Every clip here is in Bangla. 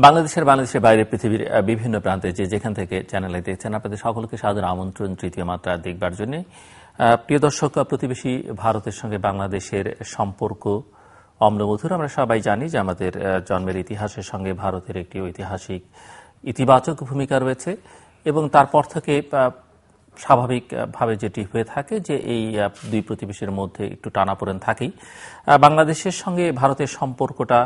বাংলাদেশের বাইরে পৃথিবীর বিভিন্ন প্রান্তে যেখান থেকে চ্যানেলে দেখছেন আপনাদের সকলকে সাদর আমন্ত্রণ তৃতীয় মাত্রা দেখবার জন্য। প্রিয় দর্শক, প্রতিবেশী ভারতের সঙ্গে বাংলাদেশের সম্পর্ক অম্লমধুর। আমরা সবাই জানি যে আমাদের জন্মের ইতিহাসের সঙ্গে ভারতের একটি ঐতিহাসিক ইতিবাচক ভূমিকা রয়েছে এবং তারপর থেকে স্বাভাবিকভাবে যেটি হয়ে থাকে যে এই দুই প্রতিবেশীর মধ্যে একটু টানাপোড়েন থাকেই। বাংলাদেশের সঙ্গে ভারতের সম্পর্কটা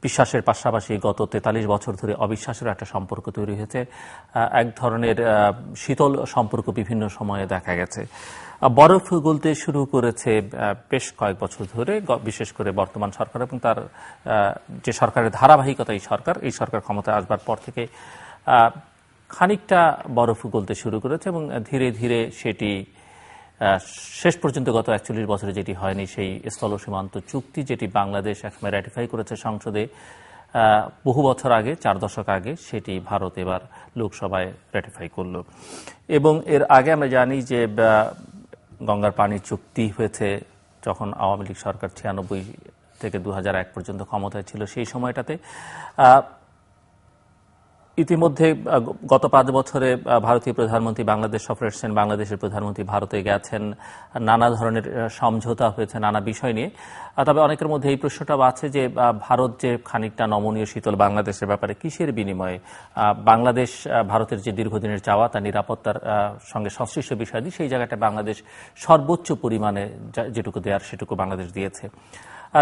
বিশ্বাসের পাশাপাশি গত ৪৩ বছর ধরে অবিশ্বাসের একটা সম্পর্ক তৈরি হয়েছে। এক ধরনের শীতল সম্পর্ক বিভিন্ন সময়ে দেখা গেছে। বরফ গলতে শুরু করেছে বেশ কয়েক বছর ধরে, বিশেষ করে বর্তমান সরকার এবং তার যে সরকারের ধারাবাহিকতা এই সরকার ক্ষমতায় আসবার পর থেকে খানিকটা বরফ গলতে শুরু করেছে এবং ধীরে ধীরে সেটি শেষ পর্যন্ত গত ৪১ বছরে যেটি হয়নি সেই স্থল সীমান্ত চুক্তি, যেটি বাংলাদেশ একসময় র্যাটিফাই করেছে সংসদে বহু বছর আগে, ৪ দশক আগে, সেটি ভারত এবার লোকসভায় র্যাটিফাই করল। এবং এর আগে আমরা জানি যে গঙ্গার পানির চুক্তি হয়েছে যখন আওয়ামী লীগ সরকার ৯৬ থেকে ২০০১ পর্যন্ত ক্ষমতায় ছিল। সেই সময়টাতে ইতিমধ্যে গত ৫ বছরে ভারতীয় প্রধানমন্ত্রী বাংলাদেশ সফরে এসেছেন, বাংলাদেশের প্রধানমন্ত্রী ভারতে গেছেন, নানা ধরনের সমঝোতা হয়েছে নানা বিষয় নিয়ে। তবে অনেকের মধ্যে এই প্রশ্নটা আছে যে ভারত যে খানিকটা নমনীয় শীতল বাংলাদেশের ব্যাপারে কিসের বিনিময়ে? বাংলাদেশ ভারতের যে দীর্ঘদিনের চাওয়া তার নিরাপত্তার সঙ্গে সংশ্লিষ্ট বিষয়াদি, সেই জায়গাটা বাংলাদেশ সর্বোচ্চ পরিমাণে যেটুকু দেওয়ার সেটুকু বাংলাদেশ দিয়েছে।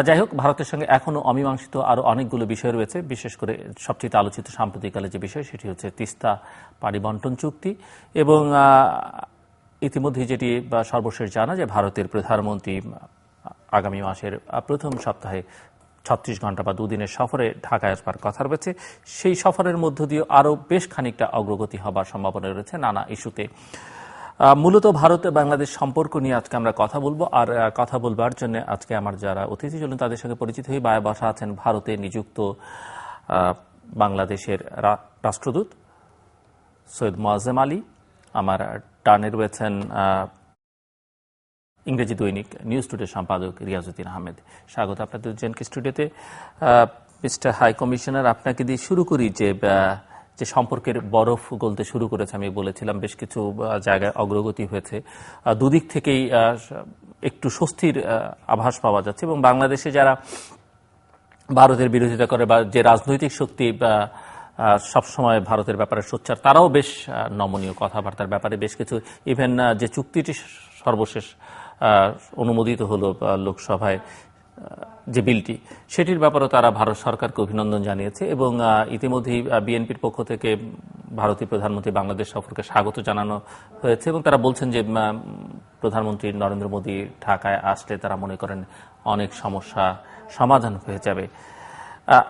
যাই হোক, ভারতের সঙ্গে এখনো অমীমাংসিত আরো অনেকগুলো বিষয় রয়েছে। বিশেষ করে সবচেয়ে আলোচিত সাম্প্রতিককালে যে বিষয় সেটি হচ্ছে তিস্তা পানি বন্টন চুক্তি এবং ইতিমধ্যে যেটি সর্বশেষ জানা যে ভারতের প্রধানমন্ত্রী আগামী মাসের প্রথম সপ্তাহে ৩৬ ঘণ্টা বা ২ দিনের সফরে ঢাকায় আসবার কথা রয়েছে। সেই সফরের মধ্য দিয়ে আরও বেশ খানিকটা অগ্রগতি হবার সম্ভাবনা রয়েছে নানা ইস্যুতে। মূলত ভারত বাংলাদেশ সম্পর্ক নিয়ে আজকে আমরা কথা বলবো। আর কথা বলবার জন্য আজকে আমার যারা অতিথি চলুন তাদের সঙ্গে পরিচিত হয়ে বসা আছেন ভারতে নিযুক্ত বাংলাদেশের রাষ্ট্রদূত সৈয়দ মোয়াজ্জেম আলী, আমার ডানে রয়েছেন ইংরেজি দৈনিক নিউজ টুডে সম্পাদক রিয়াজউদ্দিন আহমেদ। স্বাগত আপনাদের দুজনকে স্টুডিওতে। মিস্টার হাই কমিশনার, আপনাকে দিয়ে শুরু করি যে সম্পর্কের বরফ গলতে শুরু করেছে। আমি বলেছিলাম বেশ কিছু জায়গায় অগ্রগতি হয়েছে, দুদিক থেকেই একটু স্বস্তির আভাস পাওয়া যাচ্ছে এবং বাংলাদেশে যারা ভারতের বিরোধিতা করে বা যে রাজনৈতিক শক্তি সবসময় ভারতের ব্যাপারে সোচ্চার, তারাও বেশ নমনীয় কথাবার্তার ব্যাপারে বেশ কিছু, ইভেন যে চুক্তিটি সর্বশেষ অনুমোদিত হলো লোকসভায় যে বিলটি, সেটির ব্যাপারে তারা ভারত সরকারকে অভিনন্দন জানিয়েছে এবং ইতিমধ্যেই বিএনপির পক্ষ থেকে ভারতীয় প্রধানমন্ত্রী বাংলাদেশ সফরকে স্বাগত জানানো হয়েছে এবং তারা বলছেন যে প্রধানমন্ত্রী নরেন্দ্র মোদী ঢাকায় আসলে তারা মনে করেন অনেক সমস্যা সমাধান হয়ে যাবে।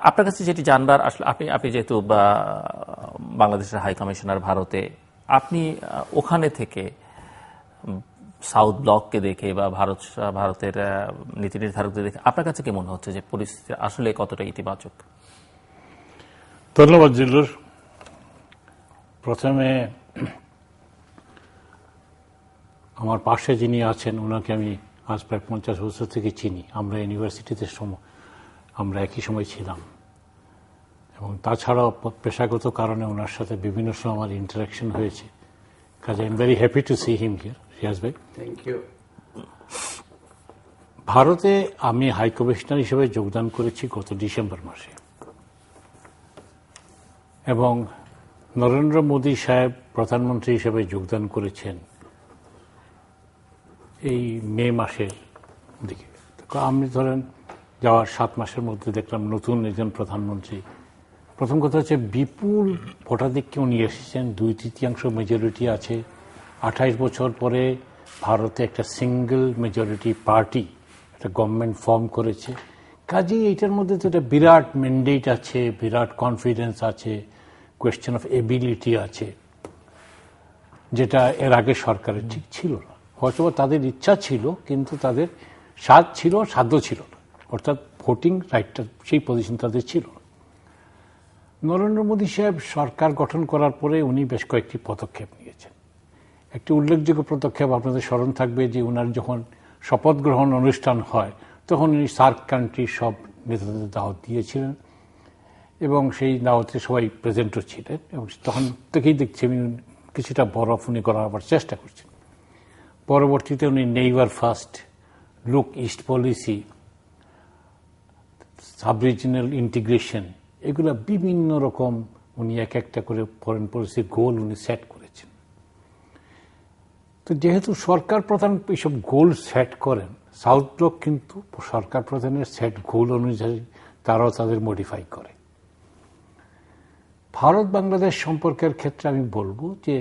আপনার কাছে যেটি জানবার, আসলে আপনি যেহেতু বাংলাদেশের হাই কমিশনার ভারতে, আপনি ওখানে থেকে সাউথ ব্লককে দেখে বা ভারতের নীতি নির্ধারকদের দেখে আপনার কাছে কি মনে হচ্ছে যে পরিস্থিতি আসলে কতটা ইতিবাচক? ধন্যবাদ জিল্লুর। প্রথমে আমার পাশে যিনি আছেন ওনাকে আমি আজ প্রায় 50 বছর থেকে চিনি। আমরা ইউনিভার্সিটিতে আমরা একই সময় ছিলাম এবং তাছাড়াও পেশাগত কারণে ওনার সাথে বিভিন্ন সময় আমার ইন্টারাকশন হয়েছে। কাজে I am very happy to see him here. Riyaz ভাই, থ্যাংক ইউ। ভারতে আমি হাই কমিশনার হিসেবে যোগদান করেছি গত ডিসেম্বর মাসে এবং নরেন্দ্র মোদী সাহেব প্রধানমন্ত্রী হিসেবে যোগদান করেছেন এই মে মাসের দিকে। আমি ধরেন যাওয়ার 7 মাসের মধ্যে দেখলাম নতুন একজন প্রধানমন্ত্রী। প্রথম কথা হচ্ছে বিপুল ভোটাধিক্য উনি এসেছেন, 2/3 মেজরিটি আছে। 28 বছর পরে ভারতে একটা সিঙ্গল মেজরিটি পার্টি একটা গভর্নমেন্ট ফর্ম করেছে। কাজেই এইটার মধ্যে তো একটা বিরাট ম্যান্ডেট আছে, বিরাট কনফিডেন্স আছে, কোয়েশ্চেন অফ এবিলিটি আছে, যেটা এর আগে সরকারের ঠিক ছিল না। হয়তো তাদের ইচ্ছা ছিল কিন্তু তাদের সাধ্য ছিল না, অর্থাৎ ভোটিং রাইটটা সেই পজিশন তাদের ছিল না। নরেন্দ্র মোদী সাহেব সরকার গঠন করার পরে উনি বেশ কয়েকটি পদক্ষেপ নিয়েছেন। একটি উল্লেখযোগ্য পদক্ষেপ আপনাদের স্মরণ থাকবে যে উনার যখন শপথ গ্রহণ অনুষ্ঠান হয় তখন উনি সার্ক কান্ট্রির সব নেতাদের দাওয়াত দিয়েছিলেন এবং সেই দাওয়াতে সবাই প্রেজেন্টও ছিলেন এবং তখন থেকেই দেখছি আমি কিছুটা বরফ উনি করাবার চেষ্টা করছেন। পরবর্তীতে উনি neighbour first, look east policy, sub regional integration, এগুলো বিভিন্ন রকম উনি এক একটা করে ফরেন পলিসির গোল উনি সেট করেছেন। তো যেহেতু সরকার প্রধান এইসব গোল সেট করেন, সাউথ ব্লক কিন্তু সরকার প্রধানের সেট গোল অনুযায়ী তারাও তাদের মডিফাই করে। ভারত বাংলাদেশ সম্পর্কের ক্ষেত্রে আমি বলবো যে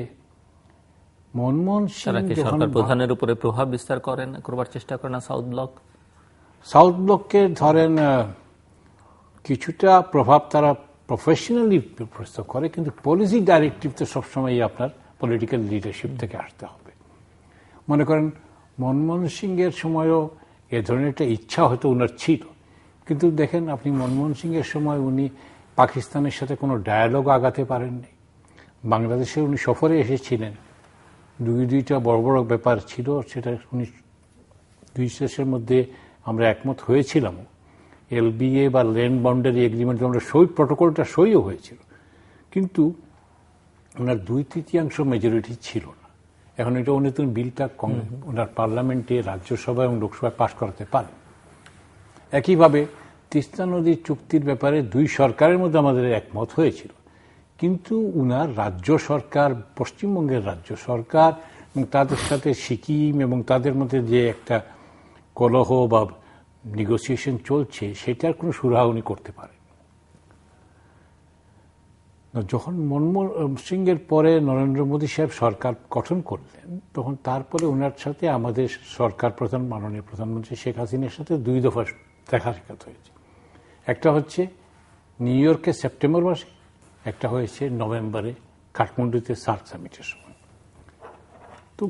মনমোহন সিং সরকার প্রধানের উপরে প্রভাব বিস্তার করবার চেষ্টা করেন না সাউথ ব্লককে ধরেন কিছুটা প্রভাব তারা প্রফেশনালি প্রস্তুত করে, কিন্তু পলিসি ডাইরেক্টিভ তো সবসময় আপনার পলিটিক্যাল লিডারশিপ থেকে আসতে হবে। মনে করেন মনমোহন সিং এর সময়ও এ ধরনের একটা ইচ্ছা হয়তো ওনার ছিল, কিন্তু দেখেন আপনি মনমোহন সিং এর সময় উনি পাকিস্তানের সাথে কোনো ডায়ালগ আগাতে পারেননি। বাংলাদেশে উনি সফরে এসেছিলেন, দুইটা বড় বড় ব্যাপার ছিল, সেটা উনি দুই দেশের মধ্যে আমরা একমত হয়েছিলাম। এলবিএ বা ল্যান্ড বাউন্ডারি এগ্রিমেন্ট আমরা প্রটোকলটা সইও হয়েছিল, কিন্তু ওনার 2/3 মেজরিটি ছিল না। এখন এটা উনি তো বিলটা ওনার পার্লামেন্টে, রাজ্যসভায় এবং লোকসভায় পাশ করাতে পারেন। একইভাবে তিস্তা নদীর চুক্তির ব্যাপারে দুই সরকারের মধ্যে আমাদের একমত হয়েছিল, কিন্তু উনার রাজ্য সরকার, পশ্চিমবঙ্গের রাজ্য সরকার এবং তাদের সাথে সিকিম এবং তাদের মধ্যে যে একটা কলহ বা নেগোসিয়েশন চলছে, সেটার কোনো সুরাহা উনি করতে পারেন। যখন মনমোহন সিং এর পরে নরেন্দ্র মোদী সাহেব সরকার গঠন করলেন, তখন তারপরে ওনার সাথে আমাদের সরকার প্রধান মাননীয় প্রধানমন্ত্রী শেখ হাসিনার সাথে 2 দফা দেখা সাক্ষাৎ হয়েছে। একটা হচ্ছে নিউ ইয়র্কে সেপ্টেম্বর মাসে, একটা হয়েছে নভেম্বরে কাঠমান্ডুতে সার্ক সামিটের সময়। তো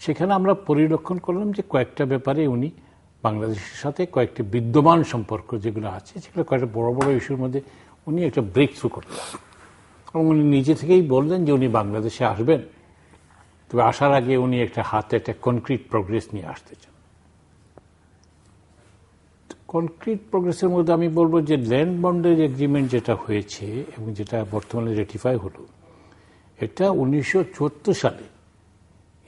সেখানে আমরা পরিলক্ষণ করলাম যে কয়েকটা ব্যাপারে উনি বাংলাদেশের সাথে কয়েকটি বিদ্যমান সম্পর্ক যেগুলো আছে, সেগুলো কয়েকটা বড় বড় ইস্যুর মধ্যে উনি একটা ব্রেক থ্রু করলেন এবং উনি নিজে থেকেই বললেন যে উনি বাংলাদেশে আসবেন, তবে আসার আগে উনি একটা হাতে একটা কনক্রিট প্রোগ্রেস নিয়ে আসতে চান। কনক্রিট প্রোগ্রেসের মধ্যে আমি বলবো যে ল্যান্ড বাউন্ডারি এগ্রিমেন্ট যেটা হয়েছে এবং যেটা বর্তমানে রেটিফাই হলো, এটা 1974 সালে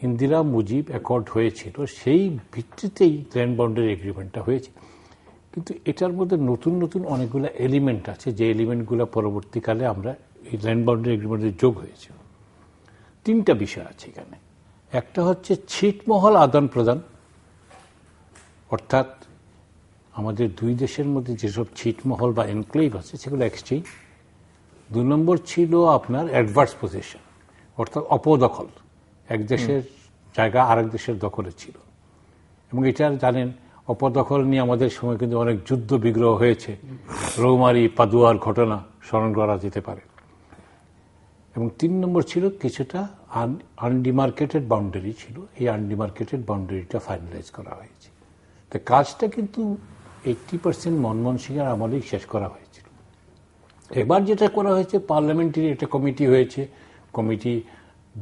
ইন্দিরা মুজিব অ্যাকর্ড হয়েছিল, সেই ভিত্তিতেই ল্যান্ড বাউন্ডারি এগ্রিমেন্টটা হয়েছে। কিন্তু এটার মধ্যে নতুন নতুন অনেকগুলো এলিমেন্ট আছে, যে এলিমেন্টগুলো পরবর্তীকালে আমরা এই ল্যান্ড বাউন্ডারি এগ্রিমেন্টে যোগ হয়েছে। 3টা বিষয় আছে এখানে। একটা হচ্ছে ছিটমহল আদান প্রদান, অর্থাৎ আমাদের দুই দেশের মধ্যে যেসব ছিটমহল বা এনক্লেভ আছে সেগুলো এক্সচেঞ্জ। 2 নম্বর ছিল আপনার অ্যাডভার্স পজিশন, অর্থাৎ অপদখল, এক দেশের জায়গা আরেক দেশের দখলে ছিল। এবং এটা জানেন, অপদখল নিয়ে আমাদের সময় কিন্তু অনেক যুদ্ধ বিগ্রহ হয়েছে, রৌমারি পাদুয়ার ঘটনা স্মরণ করা যেতে পারে। এবং 3 নম্বর ছিল কিছুটা আনডিমার্কেটেড বাউন্ডারি ছিল, এই আনডিমার্কেটেড বাউন্ডারিটা ফাইনালাইজ করা হয়েছে। তো কাজটা কিন্তু 80% মনমোহন সিংয়ের আমলেই শেষ করা হয়েছিল। এবার যেটা করা হয়েছে, পার্লামেন্টারি একটা কমিটি হয়েছে, কমিটি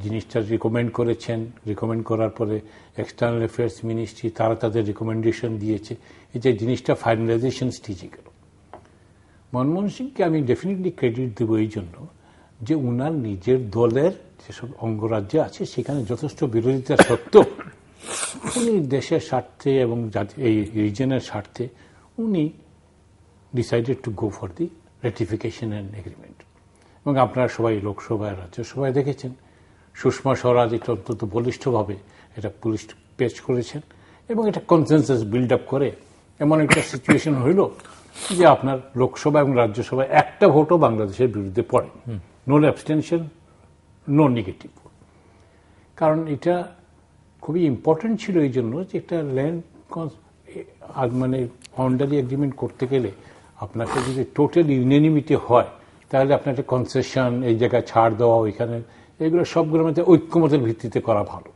জিনিসটা রিকমেন্ড করেছেন, রিকমেন্ড করার পরে এক্সটার্নাল অ্যাফেয়ার্স মিনিস্ট্রি তারা তাদের রিকমেন্ডেশন দিয়েছে, এই যে জিনিসটা ফাইনালাইজেশন স্টেজে গেল। মনমোহন সিংকে আমি ডেফিনেটলি ক্রেডিট দেবো এই জন্য যে উনার নিজের দলের যেসব অঙ্গরাজ্য আছে সেখানে যথেষ্ট বিরোধিতা সত্ত্বেও উনি দেশের স্বার্থে এবং এই রিজনের স্বার্থে উনি decided to go for the ratification and agreement. এবং আপনারা সবাই লোকসভায়, রাজ্যসভায় দেখেছেন সুষমা স্বরাজ এটা অত্যন্ত বলিষ্ঠভাবে এটা পুলিশ পেশ করেছেন এবং এটা কনসেনসাস বিল্ড আপ করে এমন একটা সিচুয়েশন হইল যে আপনার লোকসভা এবং রাজ্যসভায় একটা ভোটও বাংলাদেশের বিরুদ্ধে পড়ে, নো অ্যাবস্টেনশন, নো নেগেটিভ। কারণ এটা খুবই ইম্পর্টেন্ট ছিল এই জন্য যে একটা ল্যান্ড মানে বাউন্ডারি এগ্রিমেন্ট করতে গেলে আপনাকে যদি টোটাল ইউনানিমিটি হয়, তাহলে আপনার একটা কনসেশন, এই জায়গায় ছাড় দেওয়া, ওইখানে, এগুলো সবগুলোর মধ্যে ঐক্যমতের ভিত্তিতে করা ভালো।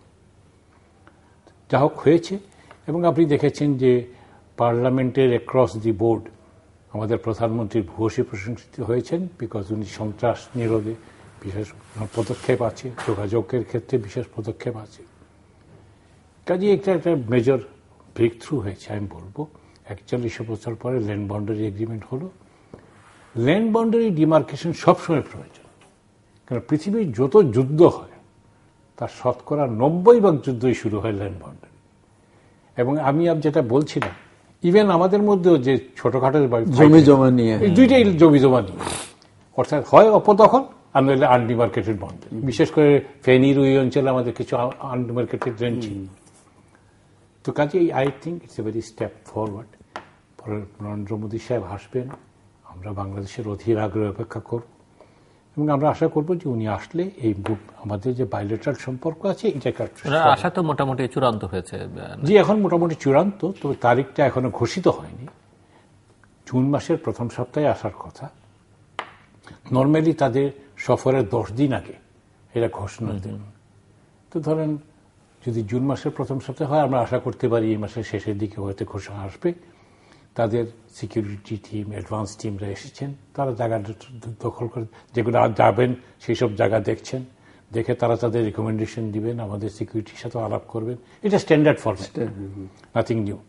যা হোক হয়েছে। এবং আপনি দেখেছেন যে পার্লামেন্টের অ্যাক্রস দি বোর্ড আমাদের প্রধানমন্ত্রী ভূয়সী প্রশংসিত হয়েছেন, বিকজ উনি সন্ত্রাস নিরোধে বিশেষ পদক্ষেপ আছে, যোগাযোগের ক্ষেত্রে বিশেষ পদক্ষেপ আছে। কাজে একটা মেজর ব্রেক থ্রু হয়েছে আমি বলবো। 41 বছর পরে ল্যান্ড বাউন্ডারি এগ্রিমেন্ট হলো ল্যান্ড বাউন্ডারি ডিমার্কেশন সবসময় প্রয়োজন, কারণ পৃথিবীর যত যুদ্ধ হয় তার শতকরা 90% যুদ্ধই শুরু হয় ল্যান্ড বাউন্ডারি। এবং আমি যেটা বলছিলাম, ইভেন আমাদের মধ্যেও যে ছোটখাটো জমি জমা নিয়ে, এই দুইটাই জমি জমা নিয়ে, অর্থাৎ হয় অপদখল আর নইলে আনডিমার্কেটেড বাউন্ডারি। বিশেষ করে ফেনীর ওই অঞ্চলে আমাদের কিছু আনডিমার্কেটেড রেঞ্জ ছিল। তো কাজেই I think it's a very step forward. পরে নরেন্দ্র মোদী সাহেব আসবেন, আমরা বাংলাদেশের অধীর আগ্রহে অপেক্ষা করব, এবং আমরা আশা করব যে উনি আসলে এই আমাদের যে বাইলেটারাল সম্পর্ক আছে এটাকে আশা তো মোটামুটি চূড়ান্ত হয়েছে। জি, এখন মোটামুটি চূড়ান্ত, তবে তারিখটা এখনো ঘোষিত হয়নি। জুন মাসের প্রথম সপ্তাহে আসার কথা। নর্মালি তাদের সফরের 10 দিন আগে এটা ঘোষণা দেন। তো ধরেন যদি জুন মাসের প্রথম সপ্তাহে হয়, আমরা আশা করতে পারি এই মাসের শেষের দিকে হয়তো ঘোষণা আসবে। তাদের সিকিউরিটি টিম, অ্যাডভান্স টিমরা এসেছেন, তারা জায়গা দখল করে যেগুলো যাবেন সেই সব জায়গা দেখছেন, দেখে তারা তাদের রিকমেন্ডেশন দিবেন, আমাদের সিকিউরিটির সাথে আলাপ করবেন। এটা স্ট্যান্ডার্ড ফরম্যাট, নাথিং নিউ।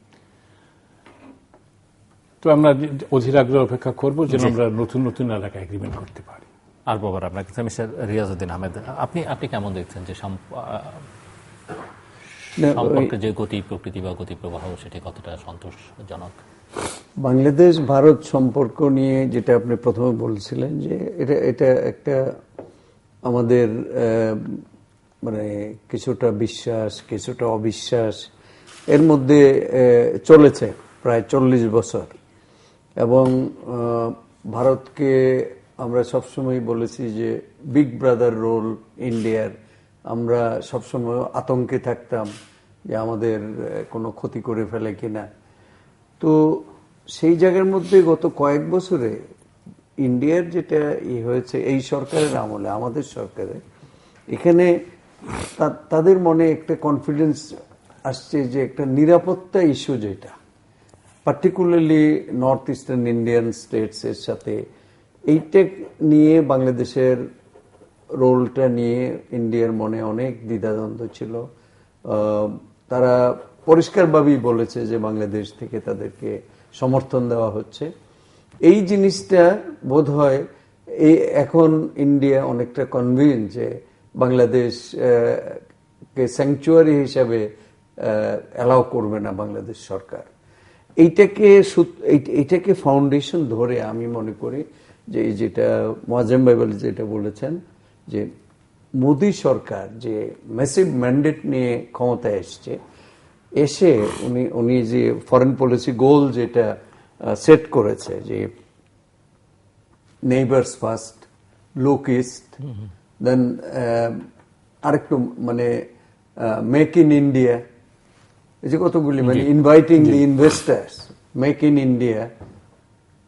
তো আমরা অধীর আগ্রহে অপেক্ষা করবো যেন আমরা নতুন নতুন এলাকায় এগ্রিমেন্ট করতে পারি। আর বাবার আপনার কাছে মিস্টার রিয়াজউদ্দিন আহমেদ, আপনি কেমন দেখছেন যে সম্পর্কের যে গতি প্রকৃতি বা গতি প্রবাহ সেটি কতটা সন্তোষজনক? বাংলাদেশ ভারত সম্পর্ক নিয়ে যেটা আপনি প্রথমে বলছিলেন যে এটা একটা আমাদের মানে কিছুটা বিশ্বাস কিছুটা অবিশ্বাস এর মধ্যে চলেছে প্রায় 40 বছর। এবং ভারতকে আমরা সবসময় বলেছি যে বিগ ব্রাদার রোল ইন্ডিয়ার, আমরা সবসময় আতঙ্কে থাকতাম যে আমাদের কোনো ক্ষতি করে ফেলে কিনা। তো সেই জায়গার মধ্যে গত কয়েক বছরে ইন্ডিয়ার যেটা হয়েছে এই সরকারের আমলে, আমাদের সরকারে, এখানে তাদের মনে একটা কনফিডেন্স আসছে যে একটা নিরাপত্তা ইস্যু, যেটা particularly north eastern Indian states এর সাথে, এইটা নিয়ে বাংলাদেশের রোলটা নিয়ে ইন্ডিয়ার মনে অনেক দ্বিধাদ্বন্দ্ব ছিল। তারা পরিষ্কারভাবেই বলেছে যে বাংলাদেশ থেকে তাদেরকে সমর্থন দেওয়া হচ্ছে। এই জিনিসটা বোধ হয় এখন ইন্ডিয়া অনেকটা কনভিন্স যে বাংলাদেশ কে স্যাংচুয়ারি হিসাবে অ্যালাউ করবে না বাংলাদেশ সরকার। এইটাকে ফাউন্ডেশন ধরে আমি মনে করি যে যেটা মোয়াজ্জেম ভাই যেটা বলেছেন যে মোদী সরকার যে ম্যাসিভ ম্যান্ডেট নিয়ে ক্ষমতায় এসে উনি যে ফরেন পলিসি গোল যেটা সেট করেছে যে neighbours first, look east, then আরেকটু মানে মেক ইন ইন্ডিয়া, এই যে কতগুলি মানে inviting the investors, make in India,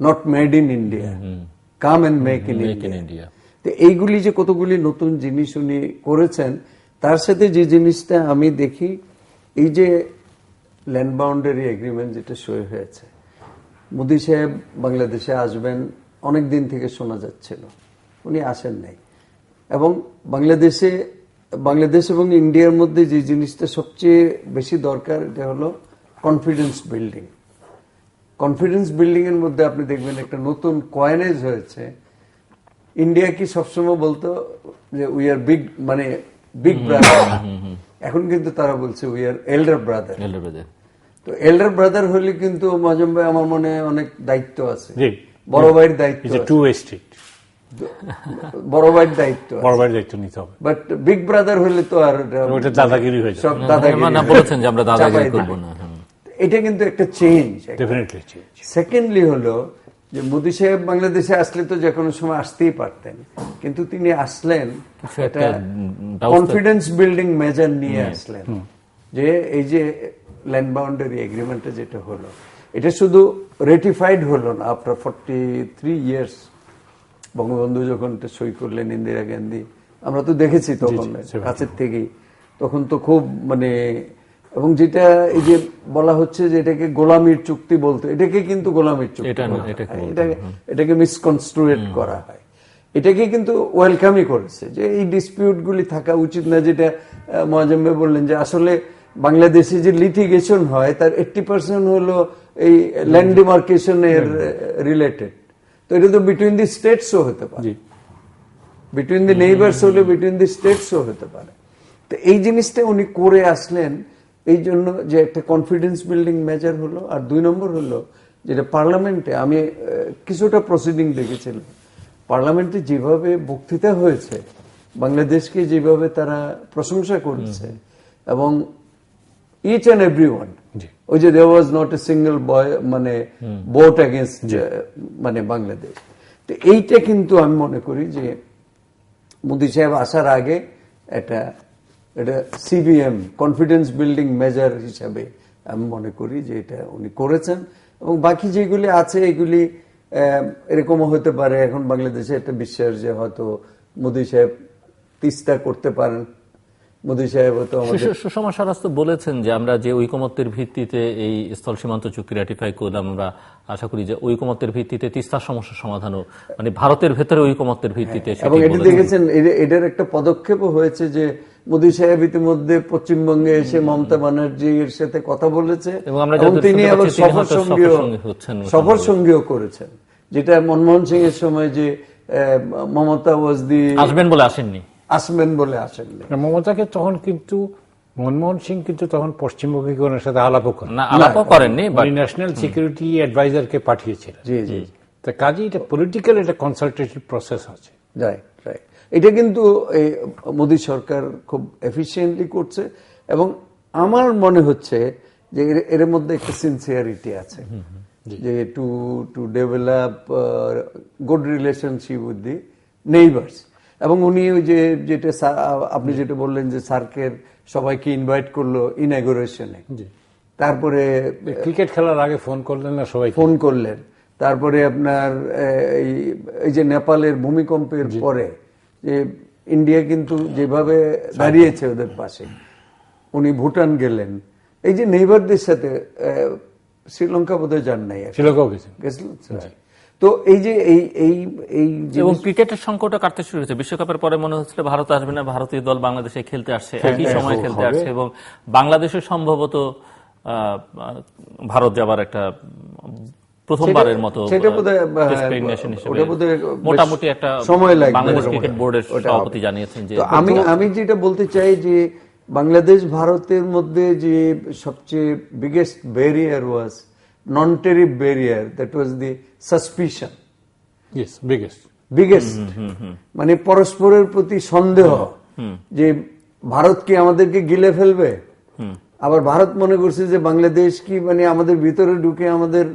not made in India, come and make in India. তো এইগুলি যে কতগুলি নতুন জিনিস উনি করেছেন, তার সাথে যে জিনিসটা আমি দেখি, এই যে ল্যান্ড বাউন্ডারি এগ্রিমেন্ট যেটা সই হয়েছে, মোদী সাহেব বাংলাদেশে আসবেন অনেক দিন থেকে শোনা যাচ্ছিল, উনি আসেন নাই। এবং বাংলাদেশ এবং ইন্ডিয়ার মধ্যে যে জিনিসটা সবচেয়ে বেশি দরকার, এটা হলো কনফিডেন্স বিল্ডিং। কনফিডেন্স বিল্ডিং এর মধ্যে আপনি দেখবেন একটা নতুন কয়েনেজ হয়েছে। ইন্ডিয়া কি সবসময় বলতো যে উই আর বিগ, মানে বিগ ব্রাদার, এখন কিন্তু তারা বলছে উই আর এল্ডার ব্রাদার। তো এল্ডার ব্রাদার হলে কিন্তু মোয়াজ্জেম ভাই আমার মনে অনেক দায়িত্ব আছে, বড় ভাইয়ের দায়িত্ব, বড় ভাইয়ের দায়িত্ব নিতে হবে। বাট বিগ ব্রাদার হলে তো আর দাদাগিরি হয়ে যাবে, সব দাদাগিরি বলেছেন যে আমরা দাদাগিরি করব না। এটা কিন্তু একটা চেঞ্জ, ডেফিনেটলি চেঞ্জ। সেকেন্ডলি হলো যে মোদী সাহেব বাংলাদেশে আসলে তো যে কোনো সময় আসতেই পারতেন, কিন্তু তিনি আসলেন একটা কনফিডেন্স বিল্ডিং মেজার নিয়ে আসলেন। যে এই যে ল্যান্ড বাউন্ডারি এগ্রিমেন্টটা যেটা হলো, এটা শুধু রেটিফাইড হলো না আফটার 43 ইয়ার্স। বঙ্গবন্ধু যখন সই করলেন, ইন্দিরা গান্ধী, আমরা তো দেখেছি তখন কাছের থেকেই, তখন তো খুব মানে, এবং যেটা এই যে বলা হচ্ছে যে এটাকে গোলামির চুক্তি বলতো, এটাকে কিন্তু গোলামির চুক্তি, এটাকে মিসকনস্ট্রুয়েট করা হয়। এটাকে কিন্তু ওয়েলকামই করেছে যে এই ডিসপিউট গুলি থাকা উচিত না। যেটা মোয়াজ্জেম ভাই বললেন যে আসলে বাংলাদেশে যে লিটিগেশন হয় তার 80% হলো এই ল্যান্ড ডিমার্কেশনের রিলেটেড। তো এটা তো বিটুইন দি স্টেটসও হতে পারে, জি বিটুইন দি নেইবার্স হলে বিটুইন দি স্টেটসও হতে পারে। তো এই জিনিসটা উনি করে আসলেন, এই জন্য যে একটা কনফিডেন্স বিল্ডিং মেজার হলো। আর 2 নম্বর হলো যেটা পার্লামেন্টে আমি কিছুটা প্রসিডিং দেখেছিলাম, পার্লামেন্টে যেভাবে বক্তৃতা হয়েছে, বাংলাদেশকে যেভাবে তারা প্রশংসা করেছে, এবং ইচ অ্যান্ড এভরি ওয়ান, ওই যে দেয়ার ওয়াজ নট এ সিঙ্গেল মানে ভোট এগেনস্ট মানে বাংলাদেশ। তো এইটা কিন্তু আমি মনে করি যে মোদী সাহেব আসার আগে এটা সিবিএম কনফিডেন্স বিল্ডিং মেজার হিসাবে আমি মনে করি যে এটা উনি করেছেন। এবং বাকি যেগুলি আছে এগুলি এরকমও হতে পারে, এখন বাংলাদেশে একটা বিশ্বাস যে হয়তো মোদী সাহেব তিস্তা করতে পারেন, মোদী সাহেব হয়তো সুষমা স্বরাজ তো বলেছেন যে আমরা যে ঐকমত্যের ভিত্তিতে এই স্থল সীমান্ত চুক্তি রাটিফাই করলাম, আমরা আশা করি যে ঐকমত্যের ভিত্তিতে তিস্তার সমস্যা সমাধানও মানে ভারতের ভেতরে ঐকমত্যের ভিত্তিতে। এবং এটি দেখেছেন এটার একটা পদক্ষেপও হয়েছে যে মোদী সাহেব ইতিমধ্যে পশ্চিমবঙ্গে এসে মমতা ব্যানার্জির সাথে কথা বলেছে, এবং তিনি আবার সফর সঙ্গীও করেছেন, যেটা মনমোহন সিং এর সময় যে মমতা আসবেন বলে আসেননি, মমতাকে তখন কিন্তু মনমোহন সিং কিন্তু তখন পশ্চিমবঙ্গে ওনার সাথে আলাপও করেননি, ন্যাশনাল সিকিউরিটি অ্যাডভাইজারকে পাঠিয়েছিলেন। জি জি, তা কাজে এটা পলিটিক্যাল একটা কনসালটেটিভ প্রসেস আছে। Right right. এটা কিন্তু মোদী সরকার খুব এফিসিয়েন্টলি করছে, এবং আমার মনে হচ্ছে যে এর মধ্যে একটা সিনসিয়ারিটি আছে যে to develop good relationship with the neighbours. এবং উনি ওই যে যেটা আপনি যেটা বললেন যে সার্কের সবাইকে ইনভাইট করলো ইনঅগ্রেশনে, তারপরে ক্রিকেট খেলার আগে ফোন করলেন না, সবাই ফোন করলেন, তারপরে আপনার এই যে নেপালের ভূমিকম্পের পরে যে ইন্ডিয়া কিন্তু যেভাবে দাঁড়িয়েছে ওদের পাশে, উনি ভুটান গেলেন, এই যে নেইবারদের সাথে শ্রীলঙ্কা বোধহয় যান নাই, শ্রীলঙ্কাও গেছিলেন। তো এই যে এই এবং ক্রিকেটের সংকটও কাটতে শুরু হয়েছে। বিশ্বকাপের পরে মনে হচ্ছিল ভারত আসবে না, ভারতীয় দল বাংলাদেশে খেলতে আসছে, একই সময় খেলতে আসছে, এবং বাংলাদেশের সম্ভবত ভারত যাবার একটা প্রথমবারের মতো মোটামুটি একটা সময় লাগবে। বাংলাদেশ ক্রিকেট বোর্ডের সভাপতি জানিয়েছেন যে আমি যেটা বলতে চাই যে বাংলাদেশ ভারতের মধ্যে যে সবচেয়ে biggest barrier was non-tariff barrier, that was the suspicion. Yes, biggest. মানে পরস্পরের প্রতি সন্দেহ যে ভারত কি আমাদেরকে গিলে ফেলবে, আবার ভারত মনে করছে যে বাংলাদেশ কি মানে আমাদের ভিতরে ঢুকে আমাদের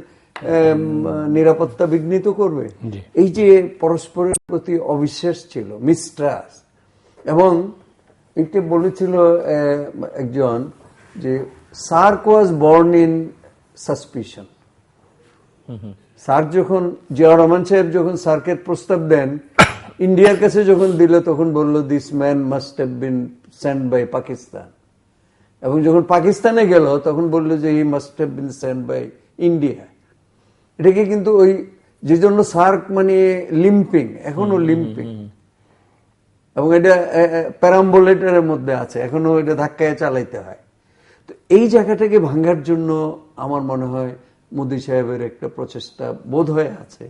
নিরাপত্তা বিঘ্নিত করবে। এই যে পরস্পরের প্রতি অবিশ্বাস ছিল, মিস্ট্রাস্ট। এবং এটা বলেছিল একজন যে SAARC was born in suspicion. SAARC যখন জিয়া রহমান সাহেব যখন সার্কের প্রস্তাব দেন, ইন্ডিয়ার কাছে যখন দিল তখন বলল this man must have been send by Pakistan. এবং যখন পাকিস্তানে গেল তখন বলল যে he must have been send by India. এটাকে কিন্তু ওই যে জন্য সার্ক মানে লিম্পিং, এখনো লিম্পিং, এবং এটা প্যারাম্বুলেটরের মধ্যে আছে, এখনো এটা ধাক্কায় চালাইতে হয়। তো এই জায়গাটাকে ভাঙার জন্য আমার মনে হয় মোদী সাহেবের একটা প্রচেষ্টা বোধ হয়ে আছে,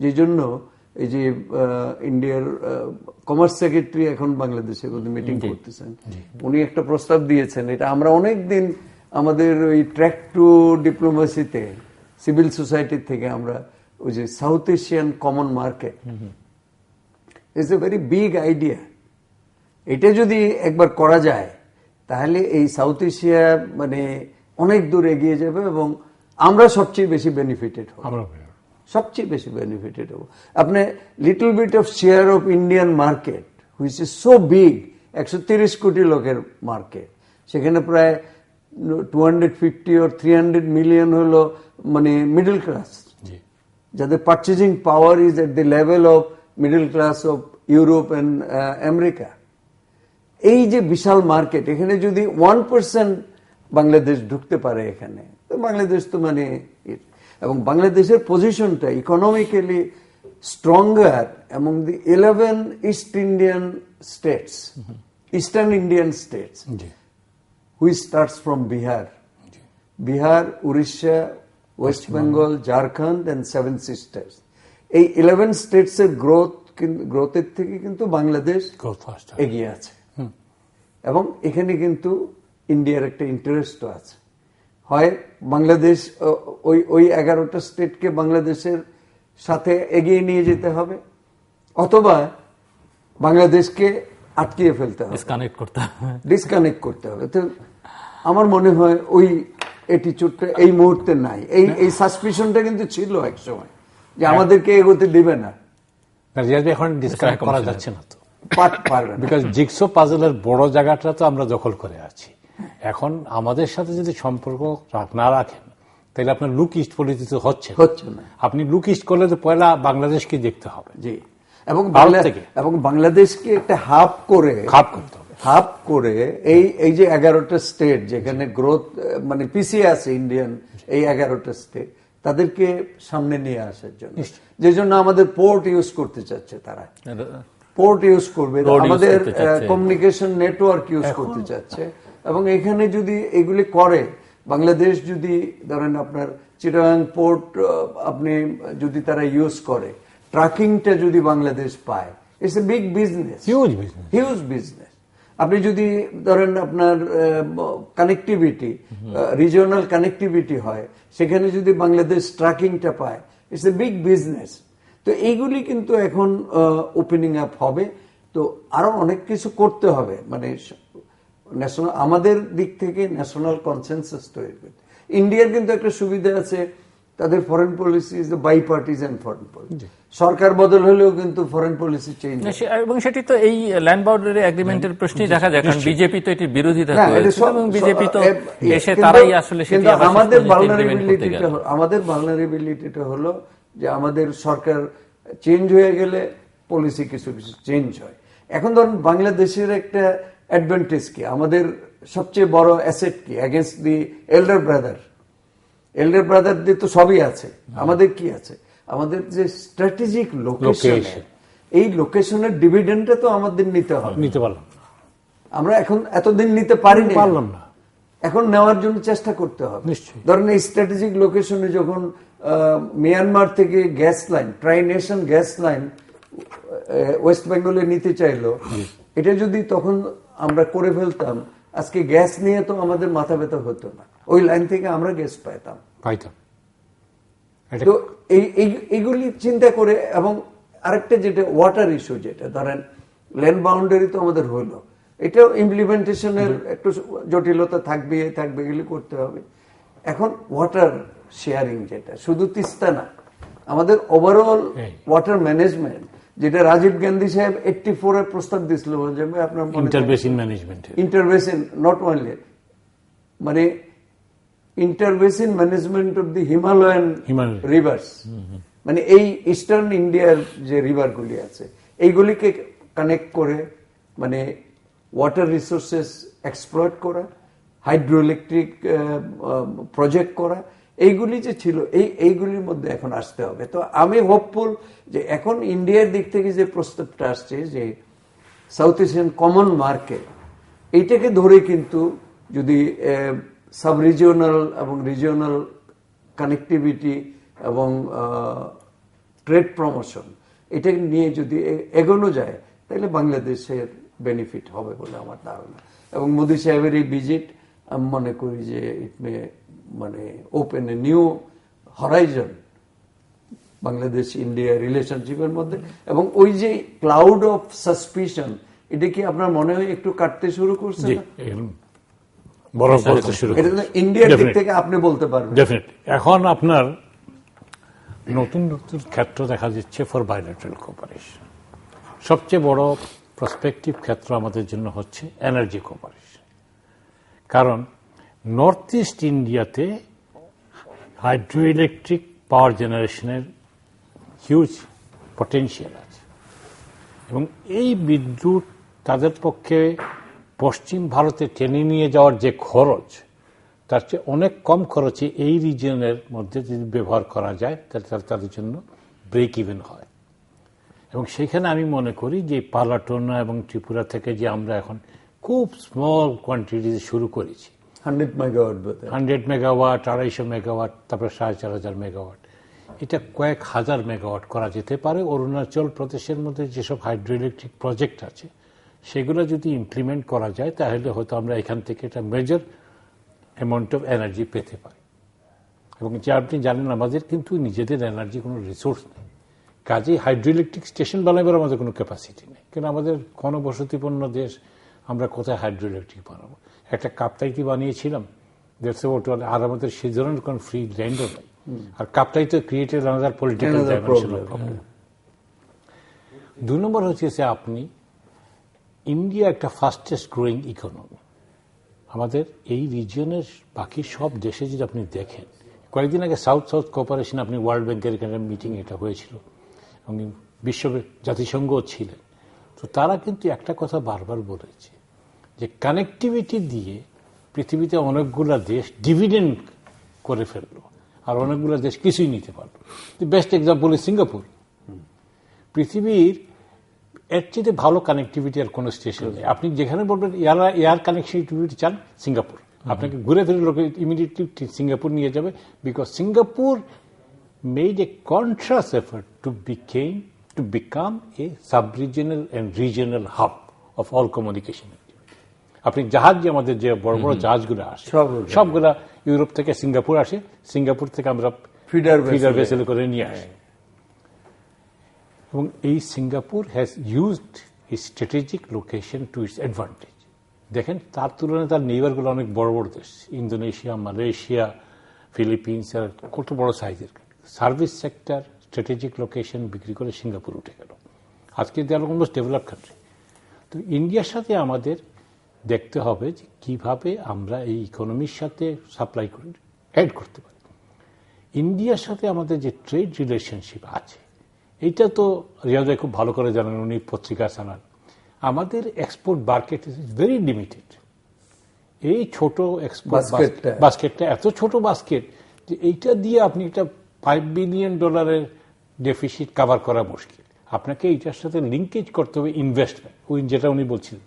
যে জন্য এই যে ইন্ডিয়ার কমার্স সেক্রেটারি এখন বাংলাদেশে মিটিং করতেছেন, উনি একটা প্রস্তাব দিয়েছেন। এটা আমরা অনেকদিন আমাদের ওই ট্র্যাক টু ডিপ্লোমেসিতে সিভিল সোসাইটির থেকে আমরা ওই যে south Asian common market it's a very big idea. এটা যদি একবার করা যায় তাহলে এই সাউথ এশিয়া মানে অনেক দূর এগিয়ে যাবে, এবং আমরা সবচেয়ে বেশি বেনিফিটেড হব, সবচেয়ে বেশি বেনিফিটেড হব। আপনি little bit of share of Indian market which is so big, 130 কোটি লোকের মার্কেট, সেখানে প্রায় 250 or 300 মিলিয়ন হলো মানে মিডল ক্লাস, যাদের purchasing power is at the level of middle class of Europe and America. এই যে বিশাল মার্কেট, এখানে যদি 1% বাংলাদেশ ঢুকতে পারে এখানে, তো বাংলাদেশ তো মানে, এবং বাংলাদেশের পজিশনটা economically stronger among the 11 east Indian states, eastern Indian states, which starts from Bihar, Orissa, West Bengal, Jharkhand and 7 sisters. এই 11 স্টেটস এর গ্রোথের থেকে কিন্তু বাংলাদেশ এগিয়ে আছে, এবং এখানে কিন্তু ইন্ডিয়ার একটা ইন্টারেস্টও আছে। হয় বাংলাদেশ ওই 11টা স্টেটকে বাংলাদেশের সাথে এগিয়ে নিয়ে যেতে হবে, অথবা বাংলাদেশকে আটকিয়ে ফেলতে হবে, ডিসকানেক্ট করতে হবে। তো আমার মনে হয় ওই অ্যাটিটিউডটা এই মুহূর্তে নাই। এই সাসপিশনটা কিন্তু ছিল এক সময় যে আমাদেরকে এগোতে দিবে না। এখন ডিসকানেক্ট করা যাচ্ছে না তো, বিকজ জিগসো পাজলের বড় জায়গাটা তো আমরা দখল করে আছি। এখন আমাদের সাথে যদি সম্পর্ক না রাখেন তাহলে আপনার লুক ইস্ট পলিটিক্স হচ্ছে না। আপনি লুক ইস্ট করলে তো পয়লা বাংলাদেশকে দেখতে হবে, জি, এবং বাংলাদেশকে একটা হাব করে এই যে 11টা স্টেট যেখানে গ্রোথ মানে পিছিয়ে আছে ইন্ডিয়ান, এই 11টা স্টেট তাদেরকে সামনে নিয়ে আসার জন্য, যে জন্য আমাদের পোর্ট ইউজ করতে চাচ্ছে, তারা পোর্ট ইউজ করবে, আমাদের কমিউনিকেশন নেটওয়ার্ক ইউজ করতে চাচ্ছে। এবং এখানে যদি এগুলি করে, বাংলাদেশ যদি ধরেন আপনার চিটাগাং পোর্ট আপনি যদি তারা ইউজ করে, ট্রাকিংটা যদি বাংলাদেশ পায়, it's a big business, huge business. আপনি যদি ধরেন আপনার কানেক্টিভিটি, রিজিওনাল কানেক্টিভিটি হয়, সেখানে যদি বাংলাদেশ ট্রাকিংটা পায়, ইটস এ বিগ বিজনেস। তো এইগুলি কিন্তু এখন ওপেনিং আপ হবে। তো আরো অনেক কিছু করতে হবে, মানে ন্যাশনাল, আমাদের দিক থেকে ন্যাশনাল কনসেনসাস তৈরি করতে। ইন্ডিয়ার কিন্তু একটা সুবিধা আছে, তাদের foreign policy is the bipartisan foreign policy. সরকার বদল হলেও কিন্তু ফরেন পলিসি চেঞ্জ, এবং সেটি তো এই ল্যান্ড বাউন্ডারি এগ্রিমেন্টের প্রশ্নেই দেখা যায়, কারণ বিজেপি তো এটির বিরোধিতা করেছে এবং বিজেপি তো এসে তারাই আসলে সেটি আবার আমাদের ভালনারেবিলিটিটা হলো যে আমাদের সরকার চেঞ্জ হয়ে গেলে পলিসি কিছু কিছু চেঞ্জ হয়। এখন ধরুন বাংলাদেশের একটা অ্যাডভান্টেজ কি, আমাদের সবচেয়ে বড় অ্যাসেট কি এগেইনস্ট দি এল্ডার ব্রাদারদের তো সবই আছে, আমাদের কি আছে, আমাদের যে স্ট্র্যাটেজিক লোকেশন, এই লোকেশনের ডিভিডেন্ডটা তো আমাদের নিতে হবে, নিতে পারলাম আমরা এখন এতদিন নিতে পারলাম না, এখন নেওয়ার জন্য চেষ্টা করতে হবে। ধরেন এই স্ট্র্যাটেজিক লোকেশনে যখন মিয়ানমার থেকে gas line, try nation gas line West বেঙ্গলে নিতে চাইলো, এটা যদি তখন আমরা করে ফেলতাম, আজকে গ্যাস নিয়ে তো আমাদের মাথা ব্যথা হতো না, ওই লাইন থেকে আমরা গ্যাস পাইতাম। তো এইগুলি চিন্তা করে, এবং আরেকটা যেটা ওয়াটার ইস্যু, যেটা ধরেন ল্যান্ড বাউন্ডারি তো আমাদের হইলো, এটাও ইমপ্লিমেন্টেশনের একটু জটিলতা থাকবে, এগুলি করতে হবে। এখন ওয়াটার শেয়ারিং, যেটা শুধু তিস্তা না, আমাদের ওভারঅল ওয়াটার ম্যানেজমেন্ট, যেটা রাজীব গান্ধী সাহেব 84-এ প্রস্তাব দিয়েছিল, আপনার interbasin management, interbasin not only, মানে interbasin management of the Himalayan rivers, মানে এই ইস্টার্ন ইন্ডিয়ার যে রিভারগুলি আছে, এইগুলিকে কানেক্ট করে, মানে ওয়াটার রিসোর্সেস এক্সপ্লয়েট করা, হাইড্রো ইলেকট্রিক প্রজেক্ট করা, এইগুলি যে ছিল, এইগুলির মধ্যে এখন আসতে হবে। তো আমি হোপফুল যে এখন ইন্ডিয়ার দিক থেকে যে প্রস্তাবটা আসছে, যে সাউথ এশিয়ান কমন মার্কেট, এইটাকে ধরে কিন্তু যদি সাব রিজিওনাল এবং রিজিওনাল কানেক্টিভিটি এবং ট্রেড প্রমোশন, এটাকে নিয়ে যদি এগোনো যায়, তাহলে বাংলাদেশের বেনিফিট হবে বলে আমার ধারণা। এবং মোদী সাহেবের এই ভিজিট, আমি মনে করি যে ইট মে মানে open a new horizon Bangladesh India রিলেশনশিপের মধ্যে। এবং ওই যে ক্লাউড অফ সাসপিশন, এটা কি আপনার মনে হয় একটু কাটতে শুরু করছে? ইন্ডিয়ার দিক থেকে আপনি বলতে পারবেন। এখন আপনার নতুন নতুন ক্ষেত্র দেখা যাচ্ছে ফর বাইলেটারাল কোঅপারেশন। সবচেয়ে বড় প্রসপেক্টিভ ক্ষেত্র আমাদের জন্য হচ্ছে এনার্জি কোঅপারেশন, কারণ নর্থ ইস্ট ইন্ডিয়াতে হাইড্রো ইলেকট্রিক পাওয়ার জেনারেশনের হিউজ পটেনশিয়াল আছে, এবং এই বিদ্যুৎ তাদের পক্ষে পশ্চিম ভারতে টেনে নিয়ে যাওয়ার যে খরচ, তার চেয়ে অনেক কম খরচে এই রিজিয়নের মধ্যে যদি ব্যবহার করা যায়, তাহলে তাদের জন্য ব্রেক ইভেন হয়। এবং সেখানে আমি মনে করি যে পালাটোনা এবং ত্রিপুরা থেকে যে আমরা এখন খুব স্মল কোয়ান্টিটিতে শুরু করেছি, 100 মেগাওয়াট, 250 মেগাওয়াট, তারপরে 4500 মেগাওয়াট, এটা কয়েক হাজার মেগাওয়াট করা যেতে পারে। অরুণাচল প্রদেশের মধ্যে যেসব হাইড্রো ইলেকট্রিক প্রজেক্ট আছে সেগুলো যদি ইমপ্লিমেন্ট করা যায় তাহলে হয়তো আমরা এখান থেকে একটা মেজর অ্যামাউন্ট অফ এনার্জি পেতে পারি। এবং যে আপনি জানেন আমাদের কিন্তু নিজেদের এনার্জি কোনো রিসোর্স নেই, কাজেই হাইড্রো ইলেকট্রিক স্টেশন বানাবার আমাদের কোনো ক্যাপাসিটি নেই। কারণ আমাদের ঘনবসতিপূর্ণ দেশ, আমরা কোথায় হাইড্রো ইলেকট্রিক বানাবো? একটা কাপ্তাইতে বানিয়েছিলাম, আর আমাদের সে ধরনের কোন ফ্রি ল্যান্ডও নেই। আর কাপ্তাইতে created another political dimensional problem. 2 নম্বর হচ্ছে আপনি ইন্ডিয়া একটা ফাস্টেস্ট গ্রোয়িং ইকোনমি। আমাদের এই রিজিয়নের বাকি সব দেশে যদি আপনি দেখেন, কয়েকদিন আগে সাউথ সাউথ কোঅপারেশন, আপনি ওয়ার্ল্ড ব্যাংকের এখানে মিটিং এটা হয়েছিল এবং বিশ্ব জাতিসংঘও ছিলেন, তো তারা কিন্তু একটা কথা বারবার বলেছে যে কানেক্টিভিটি দিয়ে পৃথিবীতে অনেকগুলা দেশ ডিভিডেন্ড করে ফেললো আর অনেকগুলো দেশ কিছুই নিতে পারলো। Best example is Singapore. পৃথিবীর এর চেয়ে ভালো কানেক্টিভিটি আর কোনো স্টেশন নেই। আপনি যেখানে বলবেন এয়ার কানেক্টিভিটি চান, সিঙ্গাপুর। আপনাকে ঘুরে ফিরে লোকে ইমিডিয়েটলি সিঙ্গাপুর নিয়ে যাবে, because Singapore made a contrast effort to become a sub-regional and regional hub of all communication. আপনি জাহাজ, যে আমাদের যে বড় বড় জাহাজগুলো আসে সবগুলা ইউরোপ থেকে সিঙ্গাপুর আসে, সিঙ্গাপুর থেকে আমরা ফিডার ভেসেল করে নিয়ে আসি। এবং এই Singapore has used a strategic location to its advantage. দেখেন তার তুলনায় তার নেইবারগুলো অনেক বড় বড় দেশ, ইন্দোনেশিয়া, মালয়েশিয়া, ফিলিপিন্স, আর কত বড় সাইজের। সার্ভিস সেক্টর স্ট্র্যাটেজিক লোকেশন বিক্রি করে সিঙ্গাপুর উঠে গেল। আজকে দে আর অলমোস্ট ডেভেলপ কান্ট্রি। তো ইন্ডিয়ার সাথে আমাদের দেখতে হবে যে কিভাবে আমরা এই ইকোনমির সাথে সাপ্লাই করে অ্যাড করতে পারি। ইন্ডিয়ার সাথে আমাদের যে ট্রেড রিলেশনশিপ আছে, এইটা তো রিয়াজ ভাই খুব ভালো করে জানেন, উনি পত্রিকা চালান। আমাদের export market is very limited. এই ছোট এক্সপোর্ট বাস্কেটটা এত ছোট বাস্কেট যে এইটা দিয়ে আপনি একটা $5 বিলিয়ন ডেফিসিট কভার করা মুশকিল। আপনাকে এইটার সাথে লিঙ্কেজ করতে হবে ইনভেস্টমেন্ট। যেটা উনি বলছিলেন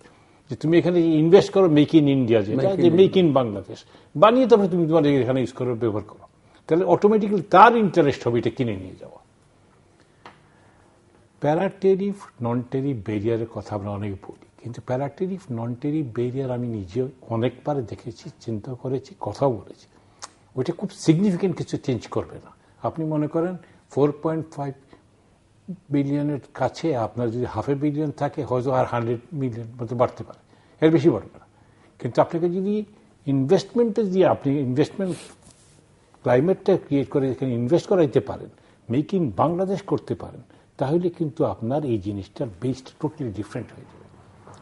যে তুমি এখানে ইনভেস্ট করো, মেক ইন ইন্ডিয়া, যেটা যে মেক ইন বাংলাদেশ বানিয়ে তারপরে তুমি তোমার এখানে ইউজ করো, ব্যবহার করো, তাহলে অটোমেটিক্যালি তার ইন্টারেস্ট হবে এটা কিনে নিয়ে যাওয়া। প্যারাটেরিফ নন টেরিফ ব্যারিয়ারের কথা আমরা অনেক বলি, কিন্তু প্যারাটেরিফ নন টেরিফ ব্যারিয়ার আমি নিজে অনেকবার দেখেছি, চিন্তা করেছি, কথাও বলেছি। ওইটা খুব সিগনিফিকেন্ট কিছু চেঞ্জ করবে না। আপনি মনে করেন 4.5 বিলিয়নের কাছে আপনার যদি $500 বিলিয়ন থাকে, হয়তো আর 100 মিলিয়ন মতো বাড়তে পারে, এর বেশি বাড়বে না। কিন্তু আপনাকে যদি ইনভেস্টমেন্টে দিয়ে আপনি ইনভেস্টমেন্ট ক্লাইমেটটা ক্রিয়েট করে এখানে ইনভেস্ট করাইতে পারেন, মেক ইন বাংলাদেশ করতে পারেন, তাহলে কিন্তু আপনার এই জিনিসটার বেসটা টোটালি ডিফারেন্ট হয়ে যাবে।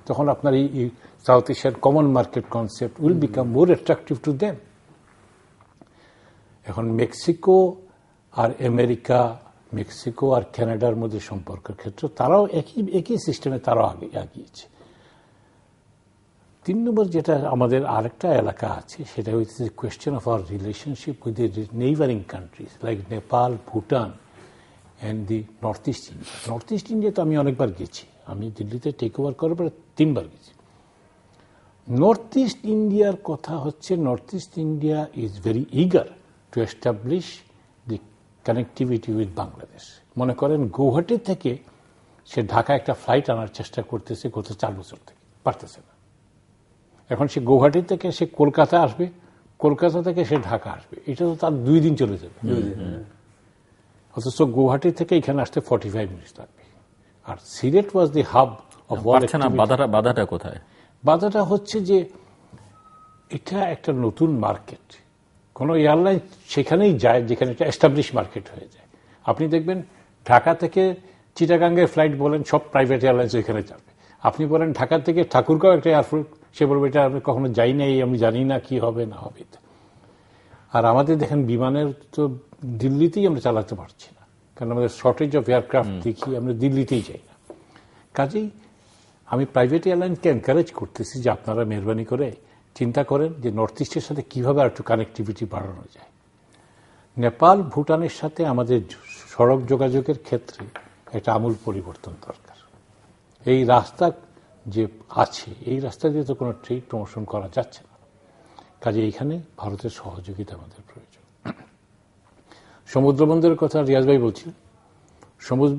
তখন আপনার এই সাউথ এশিয়ার common market concept will become more attractive to them. এখন মেক্সিকো আর আমেরিকা, মেক্সিকো আর কানাডার মধ্যে সম্পর্কের ক্ষেত্রে তারাও একই সিস্টেমে তারাও আগিয়েছে। 3 নম্বর যেটা আমাদের আরেকটা এলাকা আছে, সেটা হচ্ছে question of our relationship with the neighbouring countries like Nepal, Bhutan and the north east India. North east India তো আমি অনেকবার গেছি, আমি দিল্লিতে টেক ওভার করার পরে 3 বার গেছি। নর্থ ইস্ট ইন্ডিয়ার কথা হচ্ছে, north east India is very eager to establish the connectivity with Bangladesh. মনে করেন গৌহাটি থেকে সে ঢাকা একটা ফ্লাইট আনার চেষ্টা করতেছে গত 4 বছর থেকে, পারতেছে না। এখন সে গৌহাটি থেকে সে কলকাতা আসবে, কলকাতা থেকে সে ঢাকা আসবে, এটা তো তার 2 দিন চলে যাবে। অথচ গৌহাটি থেকে এখানে আসতে 45 মিনিট লাগবে। আর সিলেট ওয়াজ দি হাব অফ ওয়াল অ্যাক্টিভিটি। বাধাটা কোথায়? বাধাটা হচ্ছে যে এটা একটা নতুন মার্কেট, কোনো এয়ারলাইন সেখানেই যায় যেখানে একটা এস্টাবলিশ মার্কেট হয়ে যায়। আপনি দেখবেন ঢাকা থেকে চিটাগাঙ্গের ফ্লাইট বলেন, সব প্রাইভেট এয়ারলাইন্স ওইখানে যাবে। আপনি বলেন ঢাকা থেকে ঠাকুরগাঁও একটা এয়ারপোর্ট, সে বলবে এটা আমি কখনো যাই নাই, আমি জানি না কি হবে না হবে। আর আমাদের দেখেন বিমানের তো দিল্লিতেই আমরা চালাতে পারছি না, কারণ আমাদের শর্টেজ অফ এয়ারক্রাফট দেখি আমরা দিল্লিতেই যাই না। কাজেই আমি প্রাইভেট এয়ারলাইনকে এনকারেজ করতেছি যে আপনারা মেহরবানি করে চিন্তা করেন যে নর্থ ইস্টের সাথে কীভাবে আর একটু কানেক্টিভিটি বাড়ানো যায়। নেপাল, ভুটানের সাথে আমাদের সড়ক যোগাযোগের ক্ষেত্রে একটা আমূল পরিবর্তন দরকার। এই রাস্তা যে আছে, এই রাস্তা দিয়ে তো কোনো ট্রেড প্রমোশন করা যাচ্ছে না, কাজে এইখানে ভারতের সহযোগিতা আমাদের প্রয়োজন। সমুদ্র বন্দরের কথা রিয়াজ ভাই বলছি, সমুদ্র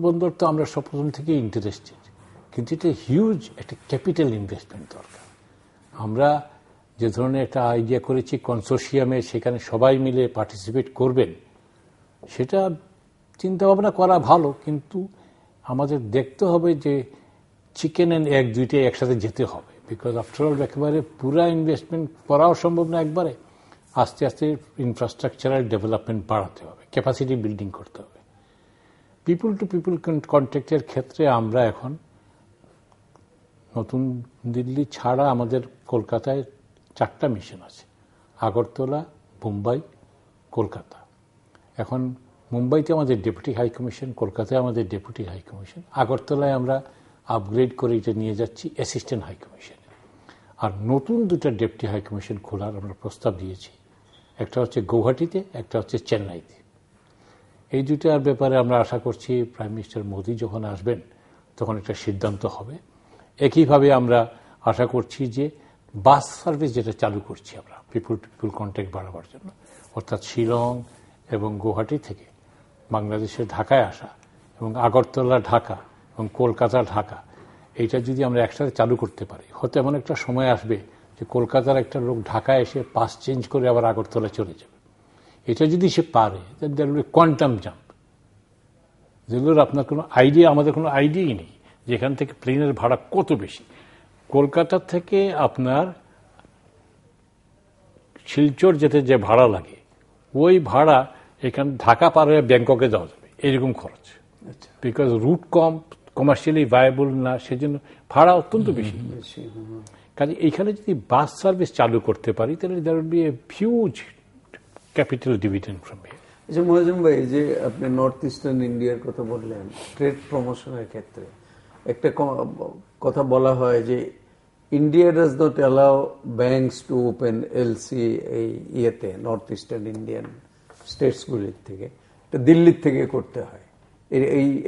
বন্দর তো আমরা সব প্রথম থেকেই ইন্টারেস্টেড, কিন্তু এটা হিউজ একটা ক্যাপিটাল ইনভেস্টমেন্ট দরকার। আমরা যে ধরনের একটা আইডিয়া করেছি কনসোর্শিয়ামে, সেখানে সবাই মিলে পার্টিসিপেট করবেন, সেটা চিন্তা ভাবনা করা ভালো, কিন্তু আমাদের দেখতে হবে যে চিকেন অ্যান্ড এগ দুইটাই একসাথে যেতে হবে। বিকজ আফটারঅল একেবারে পুরা ইনভেস্টমেন্ট করাও সম্ভব না একবারে, আস্তে আস্তে ইনফ্রাস্ট্রাকচারাল ডেভেলপমেন্ট বাড়াতে হবে, ক্যাপাসিটি বিল্ডিং করতে হবে। পিপুল টু পিপুল কন্ট্যাক্টের ক্ষেত্রে আমরা এখন নতুন দিল্লি ছাড়া আমাদের কলকাতায় 4টা মিশন আছে, আগরতলা, মুম্বাই, কলকাতা। এখন মুম্বাইতে আমাদের ডেপুটি হাই কমিশন, কলকাতায় আমাদের ডেপুটি হাই কমিশন, আগরতলায় আমরা আপগ্রেড করে এটা নিয়ে যাচ্ছি অ্যাসিস্ট্যান্ট হাই কমিশনে। আর নতুন 2টা ডেপুটি হাই কমিশন খোলার আমরা প্রস্তাব দিয়েছি, একটা হচ্ছে গৌহাটিতে, একটা হচ্ছে চেন্নাইতে। এই 2টার ব্যাপারে আমরা আশা করছি প্রাইম মিনিস্টার মোদি যখন আসবেন তখন একটা সিদ্ধান্ত হবে। একইভাবে আমরা আশা করছি যে বাস সার্ভিস যেটা চালু করছি আমরা পিপুল টু পিপুল কন্ট্যাক্ট বাড়াবার জন্য, অর্থাৎ শিলং এবং গুয়াহাটি থেকে বাংলাদেশের ঢাকায় আসা এবং আগরতলা ঢাকা এবং কলকাতা ঢাকা, এইটা যদি আমরা একসাথে চালু করতে পারি, হয়তো এমন একটা সময় আসবে যে কলকাতার একটা লোক ঢাকায় এসে পাস চেঞ্জ করে আবার আগরতলা চলে যাবে। এটা যদি সে পারে, কোয়ান্টাম জাম্প, যেগুলোর আপনার কোনো আইডিয়া, আমাদের কোনো আইডিয়াই নেই যেখান থেকে প্লেনের ভাড়া কত বেশি। কলকাতা থেকে আপনার শিলচর যেতে যে ভাড়া লাগে, ওই ভাড়া এখানে ঢাকা পার হয়ে ব্যাংককে যাওয়া যাবে, এরকম খরচ। বিকজ রুট কম, কমার্শিয়ালি ভায়াবল না, সেজন্য ভাড়া অত্যন্ত বেশি। কাজে এইখানে যদি বাস সার্ভিস চালু করতে পারি, তাহলে there will be a huge capital dividend from here. আচ্ছা মহাজন ভাই, যে আপনি নর্থ ইস্টার্ন ইন্ডিয়ার কথা বললেন, ট্রেড প্রমোশনের ক্ষেত্রে একটা কথা বলা হয় যে India does not allow banks to open LC এই ইয়েতে, নর্থ ইস্টার্ন ইন্ডিয়ান স্টেটসগুলির থেকে, এটা দিল্লির থেকে করতে হয়।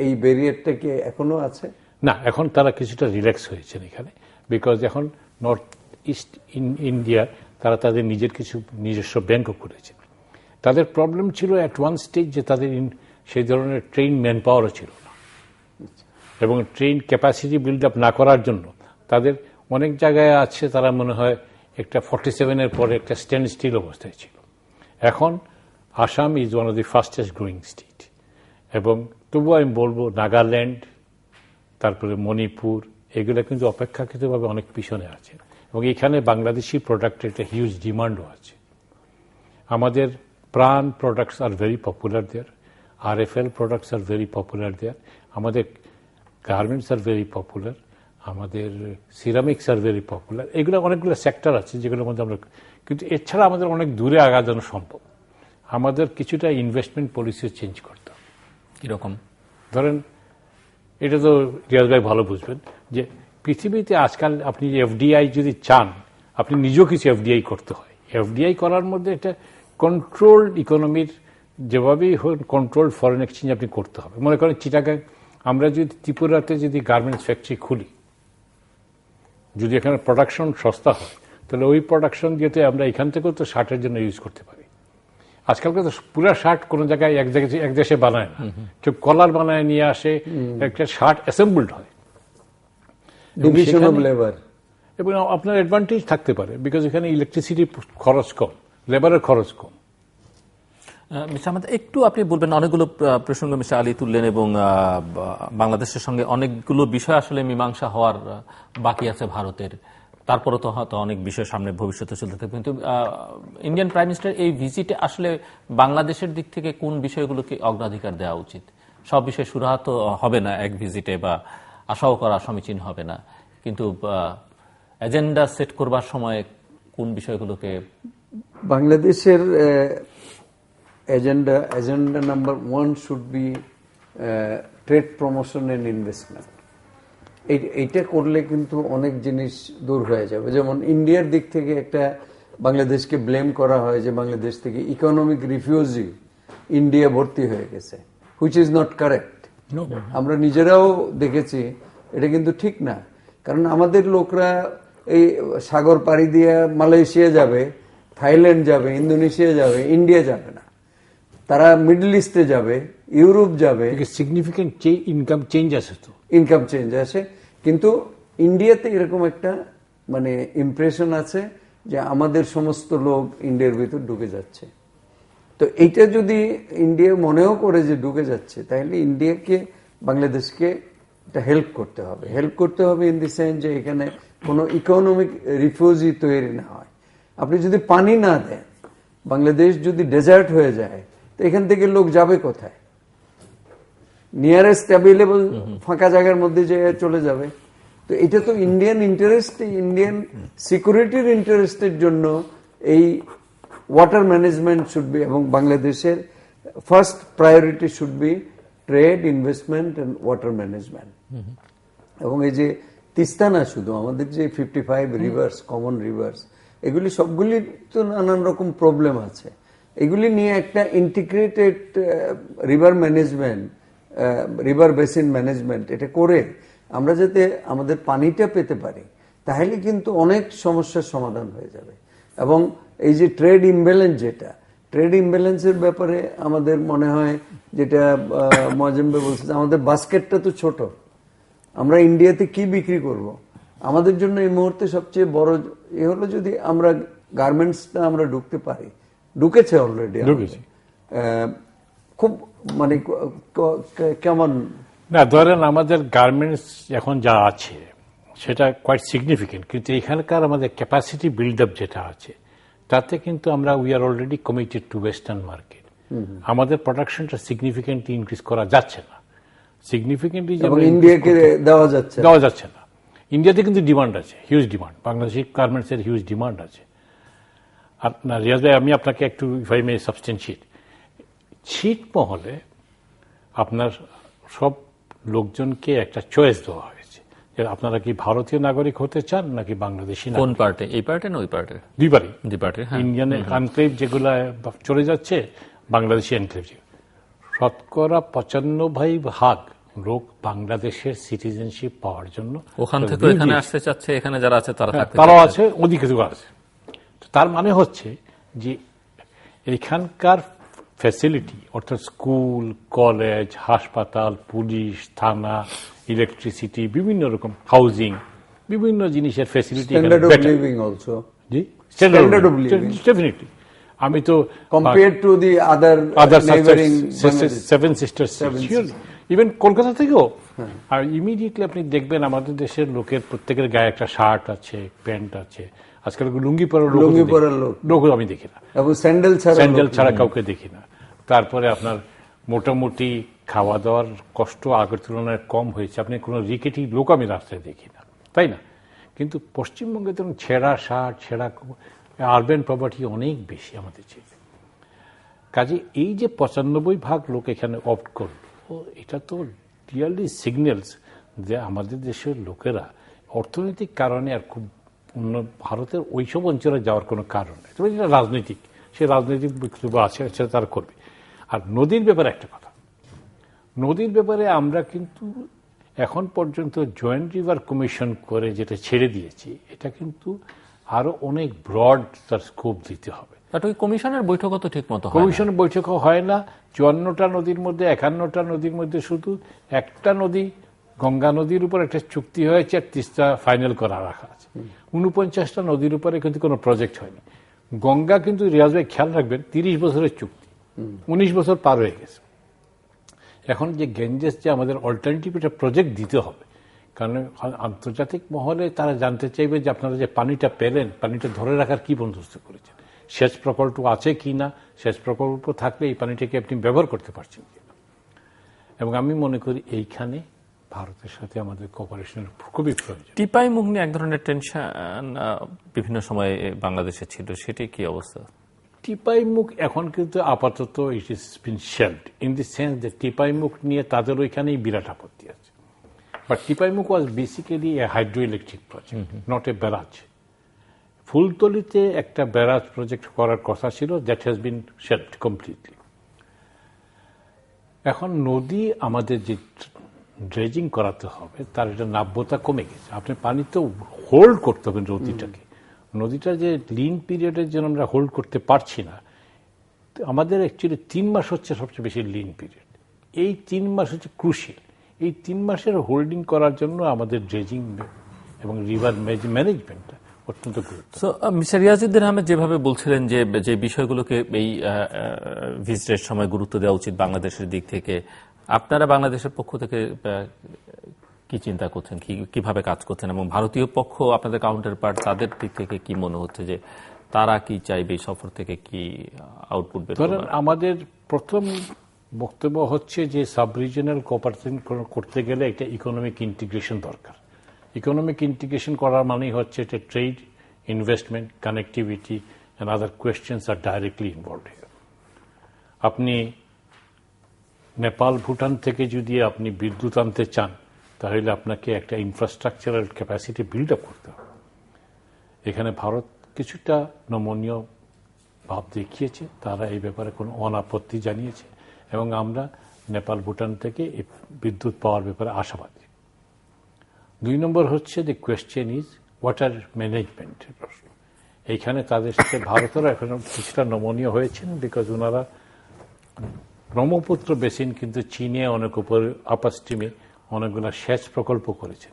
এই ব্যারিয়ারটা কি এখনো আছে? না, এখন তারা কিছুটা রিল্যাক্স হয়েছেন এখানে, বিকজ এখন নর্থ ইস্ট ইন্ডিয়া তারা তাদের নিজস্ব ব্যাংকও করেছে। তাদের প্রবলেম ছিল অ্যাট ওয়ান স্টেজ যে তাদের সেই ধরনের ট্রেন ম্যান পাওয়ারও ছিল না, এবং ট্রেন ক্যাপাসিটি বিল্ড আপ না করার জন্য তাদের অনেক জায়গায় আছে, তারা মনে হয় একটা 47-এর পরে একটা স্ট্যান্ড স্টিল অবস্থায় ছিল। এখন Assam is one of the fastest growing state, এবং তবুও আমি বলবো নাগাল্যান্ড, তারপরে মণিপুর, এগুলো কিন্তু অপেক্ষাকৃতভাবে অনেক পিছনে আছে, এবং এখানে বাংলাদেশি প্রোডাক্টের একটা হিউজ ডিমান্ডও আছে। আমাদের Pran products are very popular there, RFL products are very popular there, আমাদের গার্মেন্টস আর ভেরি পপুলার, আমাদের সিরামিক্স আর ভেরি পপুলার। এগুলো অনেকগুলো সেক্টর আছে যেগুলোর মধ্যে আমরা, কিন্তু এছাড়া আমাদের অনেক দূরে আগানো সম্ভব। আমাদের কিছুটা ইনভেস্টমেন্ট পলিসি চেঞ্জ করতে হবে। কিরকম? ধরেন, এটা তো রিয়াজ ভাই ভালো বুঝবেন যে পৃথিবীতে আজকাল আপনি FDI যদি চান, আপনি নিজেও কিছু FDI করতে হয়। FDI করার মধ্যে একটা কন্ট্রোলড ইকোনমির, যেভাবেই হোক কন্ট্রোলড ফরেন এক্সচেঞ্জ আপনি করতে হবে। মনে করেন চিটাগাং, আমরা যদি ত্রিপুরাতে যদি গার্মেন্টস ফ্যাক্টরি খুলি, যদি এখানে প্রোডাকশন সস্তা হয়, তাহলে ওই প্রোডাকশন যেতে আমরা এখান থেকেও তো শার্টের জন্য ইউজ করতে পারি। আজকালকার তো পুরা শার্ট কোনো জায়গায় এক দেশে বানায় না, কেউ কলার বানায় নিয়ে আসে, একটা শার্ট অ্যাসেম্বলড হয়, ডিভিশন অফ লেবার, এবং আপনার অ্যাডভান্টেজ থাকতে পারে বিকজ এখানে ইলেকট্রিসিটির খরচ কম, লেবারের খরচ কম। মিস্টার আহমেদ, একটু আপনি বলবেন, অনেকগুলো প্রসঙ্গ মিস্টার আলী তুললেন, এবং বাংলাদেশের সঙ্গে অনেকগুলো বিষয় আসলে মীমাংসা হওয়ার বাকি আছে ভারতের, তারপরে তো হয়তো অনেক বিষয় সামনে ভবিষ্যতে চলতে থাকবে। কিন্তু ইন্ডিয়ান প্রাইম মিনিস্টার এই ভিজিটে আসলে বাংলাদেশের দিক থেকে কোন বিষয়গুলোকে অগ্রাধিকার দেওয়া উচিত? সব বিষয় সুরাহা তো হবে না এক ভিজিটে, বা আশাও করা সমীচীন হবে না, কিন্তু এজেন্ডা সেট করবার সময় কোন বিষয়গুলোকে? বাংলাদেশের agenda number 1 should be trade promotion and investment. এইটা করলে কিন্তু অনেক জিনিস দূর হয়ে যাবে। যেমন ইন্ডিয়ার দিক থেকে একটা বাংলাদেশকে ব্লেম করা হয় যে বাংলাদেশ থেকে ইকোনমিক রিফিউজি ইন্ডিয়া ভর্তি হয়ে গেছে, হুইচ ইজ নট কারেক্ট। আমরা নিজেরাও দেখেছি, এটা কিন্তু ঠিক না। কারণ আমাদের লোকরা এই সাগর পাড়ি দিয়ে মালয়েশিয়া যাবে, থাইল্যান্ড যাবে, ইন্দোনেশিয়া যাবে, ইন্ডিয়া যাবে না। তারা মিডল ইস্টে যাবে, ইউরোপ যাবে, সিগনিফিকেন্ট ইনকাম চেঞ্জ আছে তো, ইনকাম চেঞ্জ আসে। কিন্তু ইন্ডিয়াতে এরকম একটা মানে ইমপ্রেশন আছে যে আমাদের সমস্ত লোক ইন্ডিয়ার ভিতর ঢুকে যাচ্ছে। তো এইটা যদি ইন্ডিয়া মনেও করে যে ঢুকে যাচ্ছে, তাহলে ইন্ডিয়াকে বাংলাদেশকে এটা হেল্প করতে হবে। হেল্প করতে হবে ইন দি সেন্স যে এখানে কোনো ইকোনমিক রিফিউজি তৈরি না হয়। আপনি যদি পানি না দেন, বাংলাদেশ যদি ডেজার্ট হয়ে যায়, তো এখান থেকে লোক যাবে কোথায়? নিয়ারেস্ট অ্যাভেলেবল ফাঁকা জায়গার মধ্যে যে চলে যাবে। তো এটা তো ইন্ডিয়ান ইন্টারেস্ট, ইন্ডিয়ান সিকিউরিটির ইন্টারেস্টের জন্য এই ওয়াটার ম্যানেজমেন্ট শুড বি, এবং বাংলাদেশের first priority should be trade, investment and water management. এবং এই যে তিস্তা না, শুধু আমাদের যে 55 রিভার্স, কমন রিভার্স, এগুলি সবগুলি তো নানান রকম প্রবলেম আছে। এগুলি নিয়ে একটা integrated river management, river basin management এটা করে আমরা যাতে আমাদের পানিটা পেতে পারি, তাহলে কিন্তু অনেক সমস্যার সমাধান হয়ে যাবে। এবং এই যে ট্রেড ইমব্যালেন্স, যেটা ট্রেড ইমব্যালেন্সের ব্যাপারে আমাদের মনে হয়, যেটা মোয়াজ্জেম ভাই বলছে, আমাদের বাস্কেটটা তো ছোট, আমরা ইন্ডিয়াতে কি বিক্রি করব? আমাদের জন্য এই মুহূর্তে সবচেয়ে বড় এ হলো যদি আমরা গার্মেন্টসটা আমরা ঢুকতে পারি। ঢুকেছে অলরেডি, খুব মানে কেমন না, ধরেন আমাদের গার্মেন্টস এখন যা আছে সেটা কোয়াইট সিগনিফিকেন্ট, কিন্তু এখানকার আমাদের ক্যাপাসিটি বিল্ড আপ যেটা আছে, তাতে কিন্তু আমরা we are already committed two western market. আমাদের প্রোডাকশনটা সিগনিফিকেন্টলি ইনক্রিজ করা যাচ্ছে না, সিগনিফিকেন্টলি ইন্ডিয়াকে দেওয়া যাচ্ছে না। ইন্ডিয়াতে কিন্তু ডিমান্ড আছে, হিউজ ডিমান্ড, বাংলাদেশি গার্মেন্টসের হিউজ ডিমান্ড আছে। আর না রিয়াজ ভাই, আমি আপনাকে একটু ইফ আই মে সাবস্টেন্সিয়েট, ছিট মহলে আপনার সব লোকজনকে একটা চয়েস দেওয়া হয়েছে যে আপনারা কি ভারতীয় নাগরিক হতে চান নাকি বাংলাদেশি? কোন পার্টে? এই পার্টে না ওই পার্টে? দুই পার্টে। ইন্ডিয়ান এনক্লেভ যেগুলো চলে যাচ্ছে, বাংলাদেশি এনক্লেভ, শতকরা 95% লোক বাংলাদেশের সিটিজেনশিপ পাওয়ার জন্য ওখান থেকে এখানে আসতে চাচ্ছে। এখানে যারা আছে তারাও আছে, ওদিকে আছে। তার মানে হচ্ছে যে এখানকার ফ্যাসিলিটি, অর্থাৎ স্কুল, কলেজ, হাসপাতাল, পুলিশ, থানা, ইলেকট্রিসিটি, বিভিন্ন রকম হাউজিং, বিভিন্ন জিনিসের ফ্যাসিলিটি, ডেফিনেটলি। আমি তো compare to the other seven sisters, even Kolkata থেকেও। আর ইমিডিয়েটলি আপনি দেখবেন আমাদের দেশের লোকের প্রত্যেকের গায়ে একটা শার্ট আছে, প্যান্ট আছে। আজকাল লুঙ্গি পরার লোক আমি দেখি না, স্যান্ডেল ছাড়া কাউকে দেখি না। তারপরে আপনার মোটামুটি খাওয়া দাওয়ার কষ্ট আগের তুলনায় কম হয়েছে, আপনি কোনো রিকেটি লোক আমি রাস্তায় দেখি না, তাই না? কিন্তু পশ্চিমবঙ্গে তো ছেঁড়া শার্ট, ছেঁড়া, আরবান প্রপার্টি অনেক বেশি আমাদের চেয়ে। কাজে এই যে 95% লোক এখানে অপ্ট করল, এটা তো রিয়ালি সিগন্যালস যে আমাদের দেশের লোকেরা অর্থনৈতিক কারণে আর খুব ভারতের ওইসব অঞ্চলে যাওয়ার কোনো কারণ নেই। তবে যেটা রাজনৈতিক, সে রাজনৈতিক বক্তব্য আছে, সেটা তারা করবে। আর নদীর ব্যাপারে একটা কথা, নদীর ব্যাপারে আমরা কিন্তু এখন পর্যন্ত জয়েন্ট রিভার কমিশন করে যেটা ছেড়ে দিয়েছি, এটা কিন্তু আরো অনেক ব্রড তার স্কোপ দিতে হবে। কমিশনের বৈঠকও তো ঠিক মতো কমিশনের বৈঠকও হয় না। 54টা নদীর মধ্যে 51টা নদীর মধ্যে শুধু একটা নদী, গঙ্গা নদীর উপর একটা চুক্তি হয়েছে, 30টা ফাইনাল করা রাখা আছে। 49টা নদীর উপরে কিন্তু কোনো প্রজেক্ট হয়নি। গঙ্গা কিন্তু রিয়াজ ভাই খেয়াল রাখবেন 30 বছরের চুক্তি, 19 বছর পার হয়ে গেছে। এখন যে গেঞ্জেস যে আমাদের অল্টারনেটিভ একটা প্রজেক্ট দিতে হবে, কারণ আন্তর্জাতিক মহলে তারা জানতে চাইবে যে আপনারা যে পানিটা পেলেন, পানিটা ধরে রাখার কি বন্দোবস্ত করেছেন, সেচ প্রকল্প আছে কি না, সেচ প্রকল্প থাকলে এই পানিটাকে আপনি ব্যবহার করতে পারছেন কিনা। এবং আমি মনে করি এইখানে ভারতের সাথে আমাদের কোঅপারেশনের খুবই প্রয়োজন। টিপাই মুখ নিয়ে এক ধরনের টেনশন বিভিন্ন সময় বাংলাদেশে ছিল, সেটি কি অবস্থা? টিপাই মুখ এখন কিন্তু আপাতত it is been shelved in the sense যে টিপাই মুখ নিয়ে তাদের ওইখানেই বিরাট আপত্তি আছে। But Tipaimukh was basically a hydro electric project, not a barrage. ফুলতলিতে একটা ব্যারাজ প্রজেক্ট করার কথা ছিল, that has been shelved completely. এখন নদী আমাদের যে ড্রেজিং করাতে হবে, তার একটা নাব্যতা কমে গেছে। আপনি পানি তো হোল্ড করতে হবে নদীটাকে, নদীটা যে লিন পিরিয়ডের জন্য আমরা হোল্ড করতে পারছি না, আমাদের অ্যাকচুয়ালি 3 মাস হচ্ছে সবচেয়ে বেশি লিন পিরিয়ড। এই 3 মাস হচ্ছে ক্রুশিয়াল। এই 3 মাসের হোল্ডিং করার জন্য আমাদের ড্রেজিং এবং রিভার ম্যানেজমেন্টটা অত্যন্ত গুরুত্ব। সো মিস্টার রিয়াজউদ্দিন আহমেদ যেভাবে বলছিলেন যে বিষয়গুলোকে এই ভিজিটের সময় গুরুত্ব দেওয়া উচিত বাংলাদেশের দিক থেকে, আপনারা বাংলাদেশের পক্ষ থেকে কি চিন্তা করছেন, কিভাবে কাজ করছেন, এবং ভারতীয় পক্ষ আপনাদের কাউন্টার পার্ট তাদের দিক থেকে কি মনে হচ্ছে যে তারা কি চাইবে এই সফর থেকে, কি আউটপুট বের ধরেন আমাদের প্রথম বক্তব্য হচ্ছে যে সাব রিজিয়নাল কোঅপারেশন করতে গেলে একটা ইকোনমিক ইন্টিগ্রেশন দরকার। ইকোনমিক ইন্টিগ্রেশন করার মানেই হচ্ছে যে trade, investment, connectivity and other questions are directly involved here. আপনি নেপাল, ভুটান থেকে যদি আপনি বিদ্যুৎ আনতে চান, তাহলে আপনাকে একটা ইনফ্রাস্ট্রাকচারাল ক্যাপাসিটি বিল্ড আপ করতে হবে। এখানে ভারত কিছুটা নমনীয় ভাব দেখিয়েছে, তারা এই ব্যাপারে কোনো অনাপত্তি জানিয়েছে, এবং আমরা নেপাল, ভুটান থেকে বিদ্যুৎ পাওয়ার ব্যাপারে আশাবাদী। 2 নম্বর হচ্ছে যে কোয়েশ্চেন ইজ ওয়াটার ম্যানেজমেন্টের প্রশ্ন। এইখানে তাদের সাথে ভারতেরও এখন কিছুটা নমনীয় হয়েছেন, বিকজ ওনারা ব্রহ্মপুত্র বেসিন কিন্তু চীনে অনেক উপর আপার স্ট্রিমে অনেকগুলো সেচ প্রকল্প করেছেন।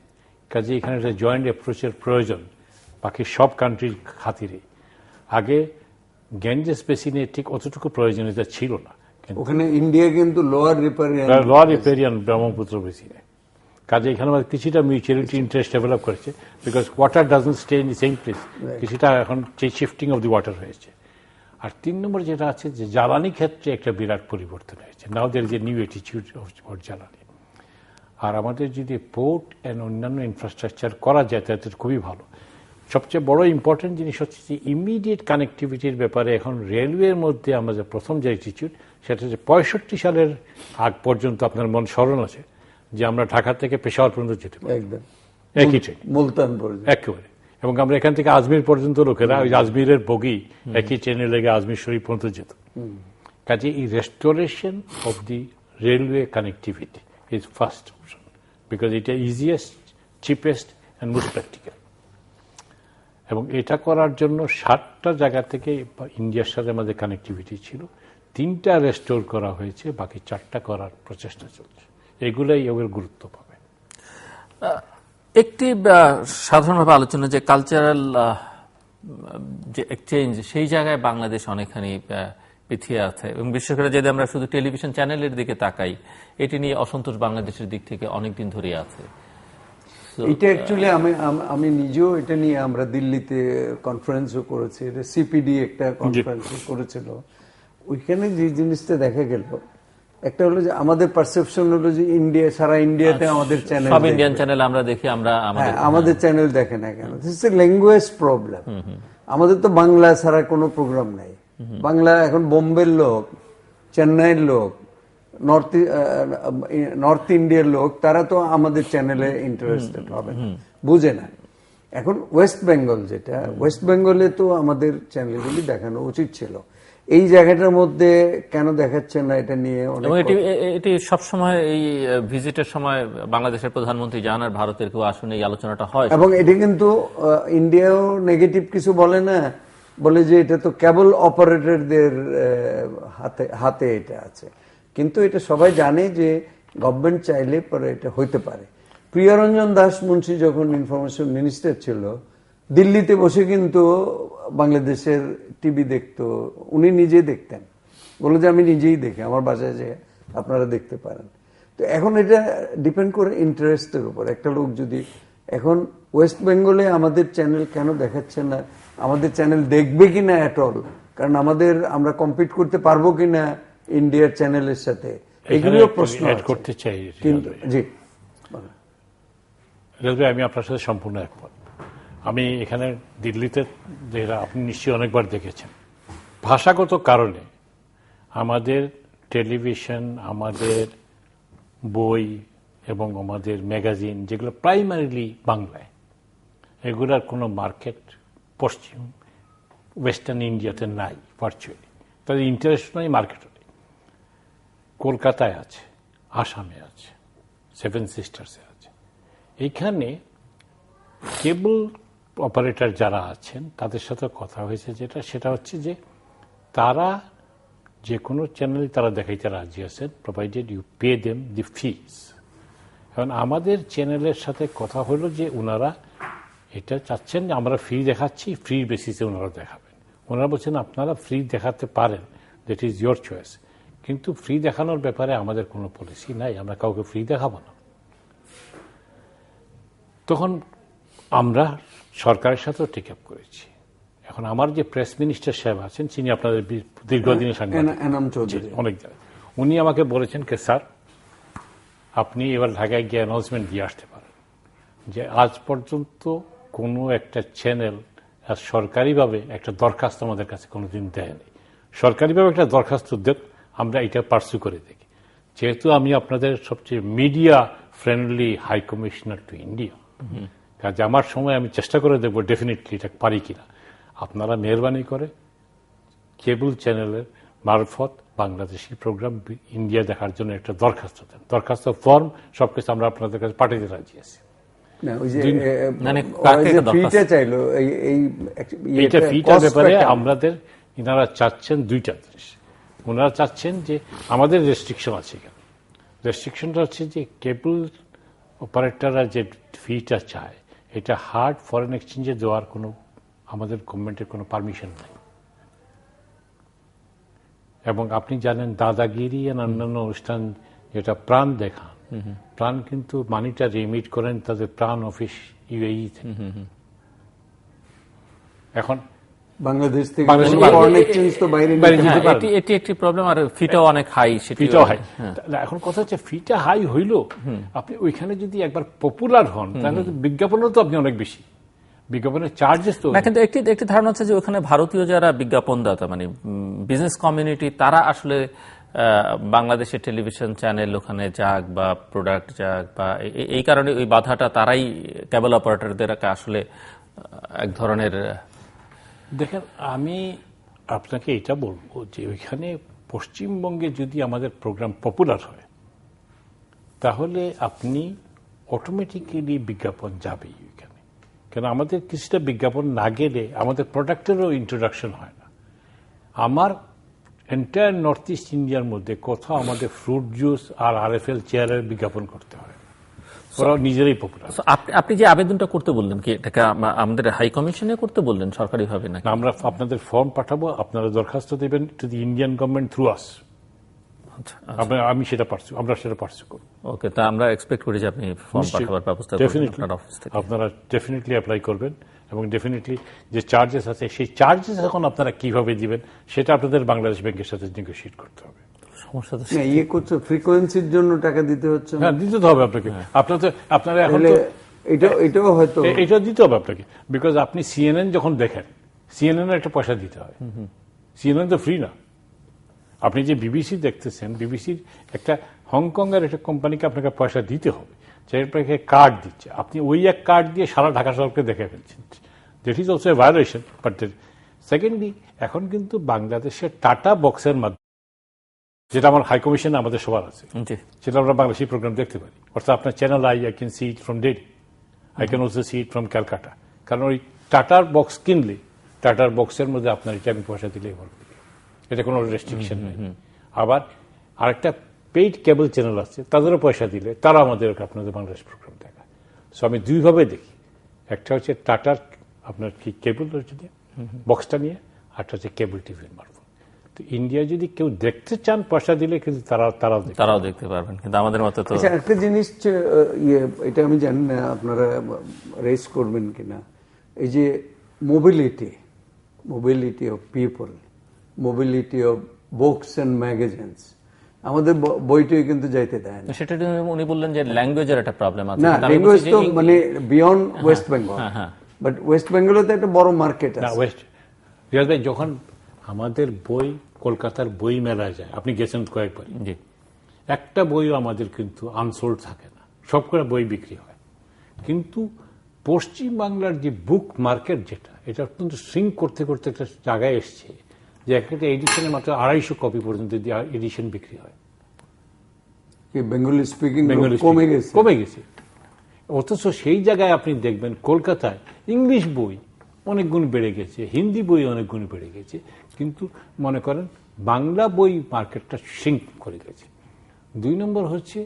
কাজে এখানে একটা জয়েন্ট অ্যাপ্রোচের প্রয়োজন বাকি সব কান্ট্রির খাতিরে। আগে গ্যাঞ্জেস বেসিনে ঠিক অতটুকু প্রয়োজনীয়তা ছিল না, ওখানে ইন্ডিয়া কিন্তু লোয়ার রিপেরিয়ান ব্রহ্মপুত্র বেসিনে। কাজে এখানে আমাদের কিছুটা মিউচুয়ালিটি ইন্টারেস্ট ডেভেলপ করেছে, because water doesn't stay in the same place. কিছুটা এখন শিফটিং অফ দি ওয়াটার হয়েছে। আর 3 নম্বর যেটা আছে যে জ্বালানি ক্ষেত্রে একটা বিরাট পরিবর্তন হয়েছে। Now there is a new attitude of জ্বালানি। আর আমাদের যদি পোর্ট অ্যান্ড অন্যান্য ইনফ্রাস্ট্রাকচার করা যায় তাতে খুবই ভালো। সবচেয়ে বড় ইম্পর্টেন্ট জিনিস হচ্ছে যে ইমিডিয়েট কানেক্টিভিটির ব্যাপারে এখন রেলওয়ের মধ্যে আমাদের প্রথম যে অ্যাটিটিউড, সেটা হচ্ছে 65 সালের আগ পর্যন্ত আপনার মন স্মরণ আছে যে আমরা ঢাকা থেকে পেশাওয়ার পর্যন্ত যেতে পারি একই ট্রেন, মুলতান পর্যন্ত একেবারে। এবং আমরা এখান থেকে আজমির পর্যন্ত লোকেরা ওই আজমিরের বগি একই ট্রেনে লেগে আজমির শরীফ পর্যন্ত যেত। কাজে এই restoration of the railway connectivity is first option, because এটা easiest, cheapest and most practical. এবং এটা করার জন্য 7টা জায়গা থেকে ইন্ডিয়ার সাথে আমাদের কানেক্টিভিটি ছিল, 3টা রেস্টোর করা হয়েছে, বাকি 4টা করার প্রচেষ্টা চলছে। এগুলাই ওদের গুরুত্ব পাবে। একটি সাধারণভাবে আলোচনা যে কালচারাল যে এক্সচেঞ্জ, সেই জায়গায় বাংলাদেশ অনেকখানি পিছিয়ে আছে, এবং বিশেষ করে যদি আমরা শুধু টেলিভিশন চ্যানেলের দিকে তাকাই, এটি নিয়ে অসন্তোষ বাংলাদেশের দিক থেকে অনেকদিন ধরে আছে। এটা অ্যাকচুয়ালি আমি নিজেও এটা নিয়ে আমরা দিল্লিতে কনফারেন্সও করেছি, সিপিডি একটা কনফারেন্স করেছিল। ওইখানে যে জিনিসটা দেখা গেল, একটা হলো যে আমাদের পারসেপশন হলো যে ইন্ডিয়া, সারা ইন্ডিয়াতে আমাদের চ্যানেল, সব ইন্ডিয়ান চ্যানেল আমরা দেখি, আমাদের চ্যানেল দেখে না কেন? This is a language problem. আমাদের তো বাংলা ছাড়া কোনো প্রোগ্রাম নাই। বাংলা এখন বোম্বের লোক, চেন্নাইয়ের লোক, নর্থ ইন্ডিয়ার লোক, তারা তো আমাদের চ্যানেলে ইন্টারেস্টেড হবে না, বুঝে না। এখন ওয়েস্ট বেঙ্গল, যেটা ওয়েস্ট বেঙ্গলে তো আমাদের চ্যানেলগুলি দেখানো উচিত ছিল। এই জায়গাটার মধ্যে কেন দেখাচ্ছে না, এটা নিয়ে এটি সবসময় এই ভিজিটের সময় বাংলাদেশের প্রধানমন্ত্রী জান আর ভারতের কেউ আসুন, এই আলোচনাটা হয়। এবং এটি কিন্তু ইন্ডিয়াও নেগেটিভ কিছু বলে না, বলে যে এটা তো কেবল অপারেটরদের হাতে এটা আছে। কিন্তু এটা সবাই জানে যে গভর্নমেন্ট চাইলে পরে এটা হইতে পারে। প্রিয়রঞ্জন দাস মুন্সি যখন ইনফরমেশন মিনিস্টার ছিল, দিল্লিতে বসে কিন্তু বাংলাদেশের টিভি দেখতো, উনি নিজে দেখতেন, বলে যে আমি নিজেই দেখি, আমার বাসায় যে আপনারা দেখতে পারেন। তো এখন এটা ডিপেন্ড করে ইন্টারেস্টের উপর। একটা লোক যদি এখন ওয়েস্ট বেঙ্গলে আমাদের চ্যানেল কেন দেখাচ্ছে না, আমাদের চ্যানেল দেখবে কিনা এট অল, কারণ আমরা কম্পিট করতে পারবো কিনা ইন্ডিয়ার চ্যানেলের সাথে, এগুলিও প্রশ্ন করতে চাই। কিন্তু জি, আমি আপনার সাথে সম্পূর্ণ একমত। আমি এখানে দিল্লিতে, যেটা আপনি নিশ্চয়ই অনেকবার দেখেছেন, ভাষাগত কারণে আমাদের টেলিভিশন, আমাদের বই এবং আমাদের ম্যাগাজিন, যেগুলো প্রাইমারিলি বাংলায়, এগুলার কোনো মার্কেট পশ্চিম ওয়েস্টার্ন ইন্ডিয়াতে নাই ভার্চুয়ালি। তাদের ইন্টারন্যাশনাল মার্কেট কলকাতায় আছে, আসামে আছে, 7 সিস্টার্সে আছে। এইখানে কেবল অপারেটর যারা আছেন তাদের সাথে কথা হয়েছে, সেটা হচ্ছে যে তারা যে কোনো চ্যানেল তারা দেখাইতে রাজি আছেন, provided you pay them the fees. এখন আমাদের চ্যানেলের সাথে কথা হলো যে ওনারা এটা চাচ্ছেন যে আমরা ফ্রি দেখাচ্ছি, ফ্রি বেসিসে ওনারা দেখাবেন। ওনারা বলছেন আপনারা ফ্রি দেখাতে পারেন, দ্যাট ইজ ইয়োর চয়েস, কিন্তু ফ্রি দেখানোর ব্যাপারে আমাদের কোনো পলিসি নাই, আমরা কাউকে ফ্রি দেখাবো না। তখন আমরা সরকারের সাথেও টেক আপ করেছি। এখন আমার যে প্রেস মিনিস্টার সাহেব আছেন, তিনি আপনাদের দীর্ঘদিনের সাংবাদিক, অনেক জায়গায়, উনি আমাকে বলেছেন যে স্যার আপনি এবার ঢাকায় গিয়ে অ্যানাউন্সমেন্ট দিয়ে আসতে পারেন যে আজ পর্যন্ত কোনো একটা চ্যানেল সরকারিভাবে একটা দরখাস্ত আমাদের কাছে কোনোদিন দেয়নি। সরকারিভাবে একটা দরখাস্ত দেন, আমরা এটা পার্সু করে দেখি। যেহেতু আমি আপনাদের সবচেয়ে media friendly high commissioner to India, কাজে আমার সময় আমি চেষ্টা করে দেখবো ডেফিনেটলি এটা পারি কিনা। আপনারা মেহরবানি করে কেবল চ্যানেলের মারফত বাংলাদেশি প্রোগ্রাম ইন্ডিয়া দেখার জন্য একটা দরখাস্ত দেন। দরখাস্ত ফর্ম সবকিছু আমরা আপনাদের কাছে পাঠিয়ে রাজি আছি। এইটা ফিটার ব্যাপারে আমাদের ইনারা চাচ্ছেন দুইটা জিনিস। ওনারা চাচ্ছেন যে আমাদের রেস্ট্রিকশন আছে, এখানে রেস্ট্রিকশনটা হচ্ছে যে কেবল অপারেটররা যে ফিটা চায় এটা হার্ড ফরেন এক্সচেঞ্জে দেওয়ার কোনো আমাদের গভর্নমেন্টের কোনো পারমিশন নাই। এবং আপনি জানেন দাদাগিরি আর অন্যান্য অনুষ্ঠান যেটা প্রাণ দেখান, প্রাণ কিন্তু মানিটা রিমিট করেন তাদের প্রাণ অফিস ইউএই থেকে। এখন বাংলাদেশ থেকে এটি একটি প্রবলেম, আর ফিটাও অনেক হাই, ফিটাও হাই। এখন কথা হচ্ছে ফিটা হাই হইল, আপনি ওইখানে যদি একবার পপুলার হন তাহলে বিজ্ঞাপনও তো আপনি অনেক বেশি, বিজ্ঞাপনের চার্জেস তো। কিন্তু একটি ধারণা হচ্ছে যে ওখানে ভারতীয় যারা বিজ্ঞাপনদাতা মানে বিজনেস কমিউনিটি, তারা আসলে বাংলাদেশের টেলিভিশন চ্যানেল ওখানে যাক বা প্রোডাক্ট যাক, বা এই কারণে ওই বাধাটা তারাই কেবল অপারেটরদের আসলে এক ধরনের। দেখেন আমি আপনাকে এটা বলবো যে ওইখানে পশ্চিমবঙ্গে যদি আমাদের প্রোগ্রাম পপুলার হয় তাহলে আপনি অটোমেটিক্যালি বিজ্ঞাপন যাবেই ওইখানে। কেন আমাদের কিছুটা বিজ্ঞাপন না গেলে আমাদের প্রোডাক্টেরও ইন্ট্রোডাকশন হয় না। আমার এন্টায়ার নর্থ ইস্ট ইন্ডিয়ার মধ্যে কোথাও আমাদের ফ্রুট জুস আর RFL চেয়ারের বিজ্ঞাপন করতে হয়, ওরা নিজেরাই পপুলার। আপনি যে আবেদনটা করতে বললেন কি এটাকে আমাদের হাই কমিশনে করতে বললেন সরকারিভাবে না? আমরা আপনাদের ফর্ম পাঠাবো, আপনারা দরখাস্ত দেবেন to the Indian government through us. আমি সেটা পারছি, আমরা সেটা পারছি করব। ওকে, তা আমরা এক্সপেক্ট করি যে আপনি ফর্ম পাঠাবার ব্যবস্থা করবেন আপনার অফিস থেকে। আপনারা ডেফিনেটলি অ্যাপ্লাই করবেন এবং ডেফিনেটলি যে চার্জেস আছে সেই চার্জেস এখন আপনারা কিভাবে দিবেন সেটা আপনাদের বাংলাদেশ ব্যাংকের সাথে নেগোশিয়েট করতে হবে। সমস্যা তো ইয়ে করছে, ফ্রিকোয়েন্সির জন্য টাকা দিতে হচ্ছে। হ্যাঁ, দিতে তো হবে আপনাকে। আপনারা এখন এটাও হয়তো এটা দিতে হবে আপনাকে, বিকজ আপনি CNN যখন দেখেন, CNN একটা পয়সা দিতে হয়। CNN তো ফ্রি না। আপনি যে BBC দেখতেছেন, BBCর একটা হংকং এর একটা কোম্পানিকে আপনাকে পয়সা দিতে হবে, আপনাকে কার্ড দিচ্ছে, আপনি ওই এক কার্ড দিয়ে সারা ঢাকা শহরকে দেখে ফেলছেন। That is also a violation. But secondly এখন কিন্তু বাংলাদেশের টাটা বক্সের মাধ্যমে, যেটা আমার হাই কমিশনে আমাদের সবার আছে, সেটা আমরা বাংলাদেশি প্রোগ্রাম দেখতে পারি। অর্থাৎ আপনার channel I can see it from daily, I can also see it from Calcutta. কারণ ওই টাটার বক্স কিনলে টাটার বক্সের মধ্যে আপনার এটা আমি পয়সা দিলেই বলবো, এটা কোনো রেস্ট্রিকশন নেই। আবার আরেকটা পেইড কেবল চ্যানেল আছে, তাদেরও পয়সা দিলে তারা আমাদের আপনাদের বাংলাদেশ প্রোগ্রাম দেখায়। সো আমি দুইভাবে দেখি, একটা হচ্ছে টাটার আপনার কি কেবল বক্সটা নিয়ে, আরেকটা হচ্ছে কেবল টিভির মারফত। তো ইন্ডিয়া যদি কেউ দেখতে চান পয়সা দিলে কিন্তু তারাও দেখতে পারবেন, কিন্তু আমাদের মতো তো। একটা জিনিস এটা আমি জানি না আপনারা রেজ করবেন কিনা, এই যে mobility of people, mobility of books and magazines, আমাদের বইটিও কিন্তু যাইতে দেয় না। সেটা উনি বললেন যে ল্যাঙ্গুয়েজের একটা প্রবলেম আছে। না, ল্যাঙ্গুয়েজ তো মানে beyond West Bengal, but West বেঙ্গলে তো একটা বড় মার্কেট আছে। রিয়াজ ভাই, যখন আমাদের বই কলকাতার বই মেলায় যায়, আপনি গেছেন কয়েকবার, একটা বইও আমাদের কিন্তু আনসোল্ড থাকে না, সবকটা বই বিক্রি হয়। কিন্তু পশ্চিম বাংলার যে বুক মার্কেট, যেটা এটা অত্যন্ত শ্রিঙ্ক করতে করতে একটা জায়গায় এসছে যে একটা এডিশনে মাত্র 250 কপি পর্যন্ত এডিশন বিক্রি হয়। বেঙ্গলি স্পিকিং কমে গেছে। অথচ সেই জায়গায় আপনি দেখবেন কলকাতায় ইংলিশ বই অনেক গুণ বেড়ে গেছে, হিন্দি বই অনেক গুণ বেড়ে গেছে, কিন্তু মনে করেন বাংলা বই মার্কেটটা সিঙ্ক করে গেছে। 2 নম্বর হচ্ছে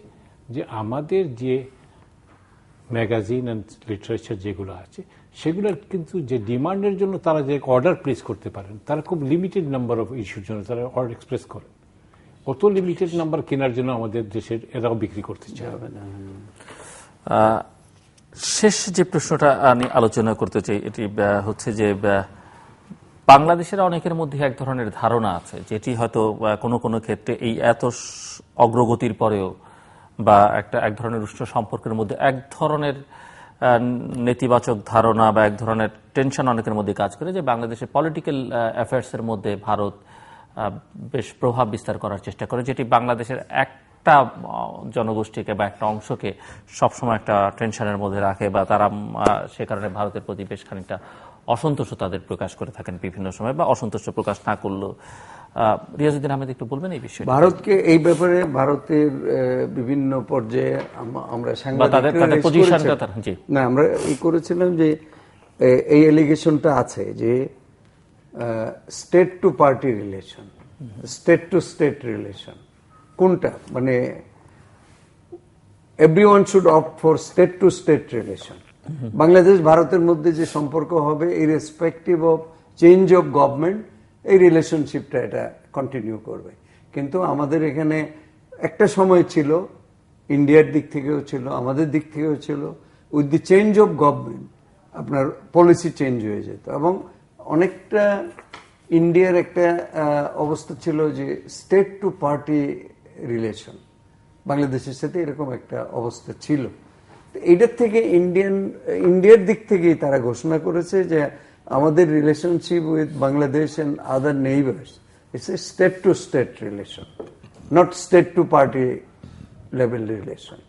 যে আমাদের যে ম্যাগাজিন অ্যান্ড লিটারেচার যেগুলো আছে সেগুলোর কিন্তু যে ডিমান্ডের জন্য তারা যে অর্ডার প্লেস করতে পারেন, তারা খুব লিমিটেড নাম্বার অফ ইস্যুর জন্য তারা অর্ডার এক্সপ্রেস করেন। অত লিমিটেড নাম্বার কেনার জন্য আমাদের দেশের এরাও বিক্রি করতে চাবে না। শেষ যে প্রশ্নটা আমি আলোচনা করতে চাই এটি হচ্ছে যে বাংলাদেশের অনেকের মধ্যে এক ধরনের ধারণা আছে যেটি হয়তো কোনো কোনো ক্ষেত্রে এই এত অগ্রগতির পরেও বা এক ধরনের উষ্ণ সম্পর্কের মধ্যে এক ধরনের নেতিবাচক ধারণা বা এক ধরনের টেনশন অনেকের মধ্যে কাজ করে যে বাংলাদেশের পলিটিক্যাল অ্যাফেয়ার্সের মধ্যে ভারত বেশ প্রভাব বিস্তার করার চেষ্টা করে, যেটি বাংলাদেশের একটা জনগোষ্ঠীকে বা একটা অংশকে সবসময় একটা টেনশনের মধ্যে রাখে বা তারা সে কারণে ভারতের প্রতি বেশ খানিকটা অসন্তোষ তাদের প্রকাশ করে থাকেন বিভিন্ন সময়, বা অসন্তোষ প্রকাশ না করলেও। রিয়াজউদ্দিন আহমেদ একটু বলবেন এই বিষয়ে? ভারতকে এই ব্যাপারে ভারতের বিভিন্ন পর্যায়ে আমরা আমরা এই করেছিলাম যে এই এলিগেশনটা আছে যে state to party relation, state to state relation কোনটা, মানে everyone should opt for state to state relation. Bangladesh ভারতের মধ্যে যে সম্পর্ক হবে irrespective of change of government, এই রিলেশনশিপটা এটা কন্টিনিউ করবে। কিন্তু আমাদের এখানে একটা সময় ছিল, ইন্ডিয়ার দিক থেকেও ছিল, আমাদের দিক থেকেও ছিল, with the change of government আপনার পলিসি চেঞ্জ হয়ে যেত। এবং অনেকটা ইন্ডিয়ার একটা অবস্থা ছিল যে স্টেট টু পার্টি রিলেশন, বাংলাদেশের সাথে এরকম একটা অবস্থা ছিল। এইটার থেকে ইন্ডিয়ার দিক থেকেই তারা ঘোষণা করেছে যে আমাদের relationship with Bangladesh and other neighbours it's a state to state relation, not state to party level relation.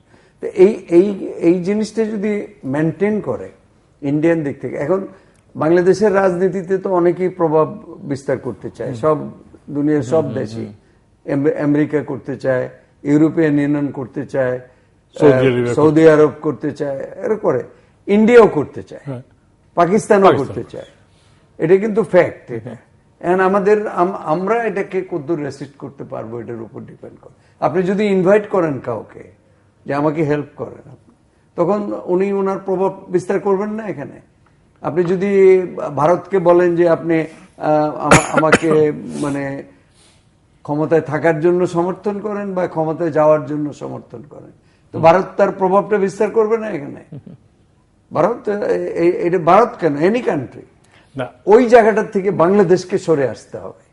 তো এই জিনিসটা যদি মেনটেন করে ইন্ডিয়ান দিক থেকে, এখন বাংলাদেশের রাজনীতিতে তো অনেকেই প্রভাব বিস্তার করতে চায়, সব দুনিয়ার সব দেশই, আমেরিকা করতে চায়, ইউরোপিয়ান ইউনিয়ন করতে চায়, সৌদি আরব করতে চায়, এরা করে, ইন্ডিয়াও করতে চায়, পাকিস্তানও করতে চায়। এটা কিন্তু ফ্যাক্ট। এটা আমরা এটাকে কতদূর রেসিস্ট করতে পারবো এটার উপর ডিপেন্ড করে। আপনি যদি ইনভাইট করেন কাউকে যে আমাকে হেল্প করেন, তখন উনি ওনার প্রভাব বিস্তার করবেন না এখানে। আপনি যদি ভারতকে বলেন যে আপনি আমাকে মানে ক্ষমতায় থাকার জন্য সমর্থন করেন বা ক্ষমতায় যাওয়ার জন্য সমর্থন করেন, তো ভারত তার প্রভাবটা বিস্তার করবে না এখানে। ভারত কেন, এনি কান্ট্রি, ওই জায়গাটার থেকে বাংলাদেশকে সরে আসতে হবে।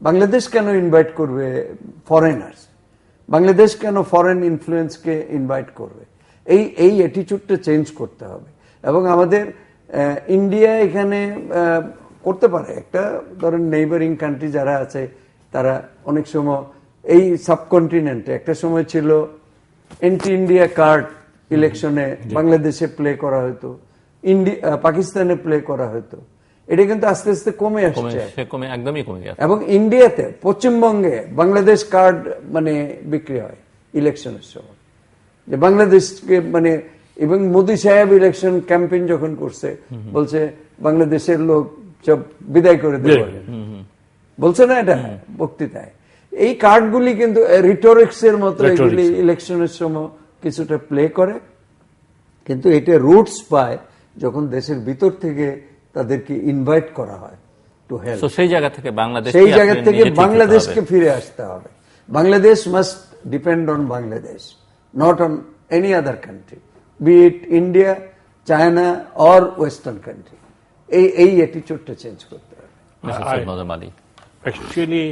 বাংলাদেশ কেন ইনভাইট করবে ফরেনার্স, বাংলাদেশ কেন ফরেন ইনফ্লুয়েন্সকে ইনভাইট করবে? এই অ্যাটিটিউডটা চেঞ্জ করতে হবে। এবং আমাদের ইন্ডিয়া এখানে করতে পারে, একটা ধরেন নেইবারিং কান্ট্রি যারা আছে তারা অনেক সময় এই সাবকন্টিনেন্টে একটা সময় ছিল এন্টি ইন্ডিয়া কার্ড ইলেকশনে বাংলাদেশে প্লে করা হতো, পাকিস্তানে প্লে করা হতো। এটা কিন্তু আস্তে আস্তে কমে আসছে, একদমই কমে গেছে। এবং ইন্ডিয়াতে পশ্চিমবঙ্গে বাংলাদেশ কার্ড মানে বিক্রি হয় ইলেকশনের সময়, যে বাংলাদেশকে মানে, এবং মোদী সাহেব ইলেকশন ক্যাম্পেইন যখন করছে বলছে বাংলাদেশের লোক সব বিদায় করে দেবে, বলছে না এটা বক্তৃতায়। এই কার্ডগুলি কিন্তু রিটোরিক্স এর মতো এগুলি ইলেকশনের সময় কিছুটা প্লে করে, কিন্তু এটা রুটস পায় যখন দেশের ভিতর থেকে তাদেরকে ইনভাইট করা হয় টু হেল্প। সেই জায়গা থেকে বাংলাদেশকে ফিরে আসতে হবে। Bangladesh must depend on Bangladesh, not on any other country, be it India, China or western country. এই অ্যাটিটিউডটা চেঞ্জ করতে হবে। অ্যাকচুয়ালি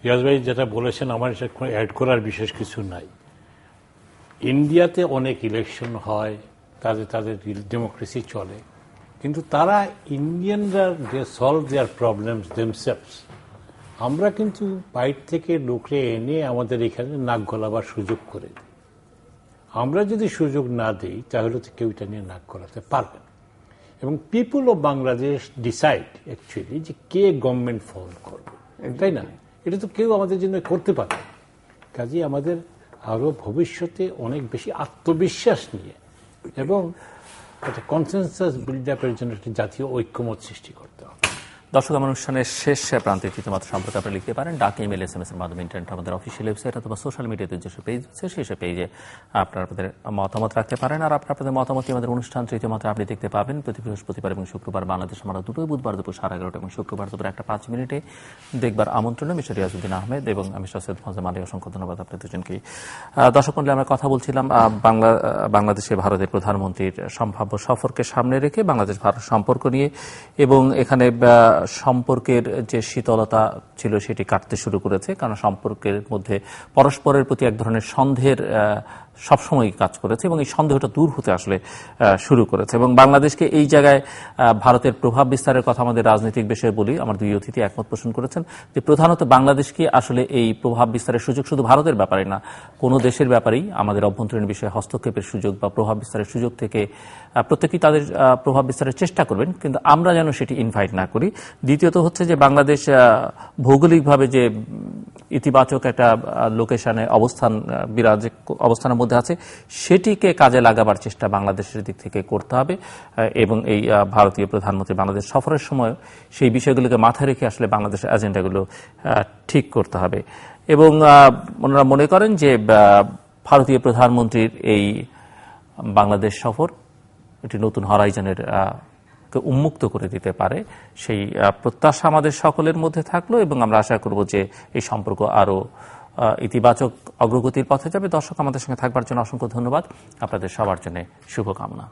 রিয়াজ ভাই যেটা বলেছেন আমার অ্যাড করার বিশেষ কিছু নাই। ইন্ডিয়াতে অনেক ইলেকশন হয়, তাদের ডেমোক্রেসি চলে, কিন্তু তারা ইন্ডিয়ানরা দে সলভ দেয়ার প্রবলেমস দেমসেলভস। আমরা কিন্তু বাইর থেকে লোকরে এনে আমাদের এখানে নাক গলাবার সুযোগ করে দিই। আমরা যদি সুযোগ না দিই তাহলে তো কেউ এটা নিয়ে নাক গলাতে পারবে না। এবং people of Bangladesh decide actually যে কে গভর্নমেন্ট ফর্ম করবে, তাই না? এটা তো কেউ আমাদের জন্য করতে পারে। কাজেই আমাদের আরো ভবিষ্যতে অনেক বেশি আত্মবিশ্বাস নিয়ে এবং একটা কনসেনসাস বিল্ড আপের জন্য একটা জাতীয় ঐক্যমত সৃষ্টি করতে হবে। দর্শক, আমার অনুষ্ঠানের শেষ প্রান্তে তৃতীয়মাত্রা সম্পর্কে আপনারা লিখতে পারেন ডাক, ইমেল, SMS এর মাধ্যমে, ইন্টারনেট, আমাদের অফিসিয়াল ওয়েবসাইট অথবা সোশ্যাল মিডিয়াতে যেসব পেজ আছে সেসব পেজে আপনারা আপনাদের মতামত রাখতে পারেন। আর আপনাদের মতামতই আমাদের অনুষ্ঠান তৃতীয় মাত্রা আপনি দেখতে পাবেন প্রতি বৃহস্পতিবার এবং শুক্রবার বাংলাদেশ আমরা দুটোই, বুধবার দুপুর 11:30 এবং শুক্রবার দুপুর 1:05 দেখবার আমন্ত্রণ। মিস্টার রিয়াজউদ্দিন আহমেদ এবং আমি সৈয়দ মোয়াজ্জেম আলী, অসংখ্য ধন্যবাদ আপনাদের দুজনকেই। দর্শক মণ্ডলী, আমরা কথা বলছিলাম বাংলাদেশে ভারতের প্রধানমন্ত্রীর সম্ভাব্য সফরকে সামনে রেখে বাংলাদেশ ভারত সম্পর্ক নিয়ে, এবং এখানে সম্পর্কের যে শীতলতা ছিল সেটি কাটতে শুরু করেছে, কারণ সম্পর্কের মধ্যে পরস্পরের প্রতি এক ধরনের সন্দেহের সবসময় কাজ করেছে এবং এই সন্দেহটা দূর হতে আসলে শুরু করেছে। এবং বাংলাদেশকে এই জায়গায় ভারতের প্রভাব বিস্তারের কথা আমাদের রাজনৈতিক বিষয়ে বলি, আমার দুই অতিথি একমত পোষণ করেছেন যে প্রধানত বাংলাদেশকে আসলে এই প্রভাব বিস্তারের সুযোগ শুধু ভারতের ব্যাপারে না, কোনো দেশের ব্যাপারেই আমাদের অভ্যন্তরীণ বিষয়ে হস্তক্ষেপের সুযোগ বা প্রভাব বিস্তারের সুযোগ থেকে প্রত্যেকেই তাদের প্রভাব বিস্তারের চেষ্টা করবেন, কিন্তু আমরা যেন সেটি ইনভাইট না করি। দ্বিতীয়ত হচ্ছে যে বাংলাদেশ ভৌগোলিকভাবে যে ইতিবাচক একটা লোকেশনে অবস্থানের মধ্যে আছে, সেটিকে কাজে লাগাবার চেষ্টা বাংলাদেশের দিক থেকে করতে হবে এবং এই ভারতীয় প্রধানমন্ত্রী বাংলাদেশ সফরের সময় সেই বিষয়গুলোকে মাথায় রেখে আসলে বাংলাদেশের এজেন্ডাগুলো ঠিক করতে হবে। এবং ওনারা মনে করেন যে ভারতীয় প্রধানমন্ত্রীর এই বাংলাদেশ সফর এটি নতুন হরাইজনের উন্মুক্ত করে দিতে পারে, সেই প্রত্যাশা আমাদের সকলের মধ্যে থাকলো এবং আমরা আশা করব যে এই সম্পর্ক আরো ইতিবাচক অগ্রগতির পথে যাবে। দর্শক, আমাদের সঙ্গে থাকবার জন্য অসংখ্য ধন্যবাদ, আপনাদের সবার জন্য শুভকামনা।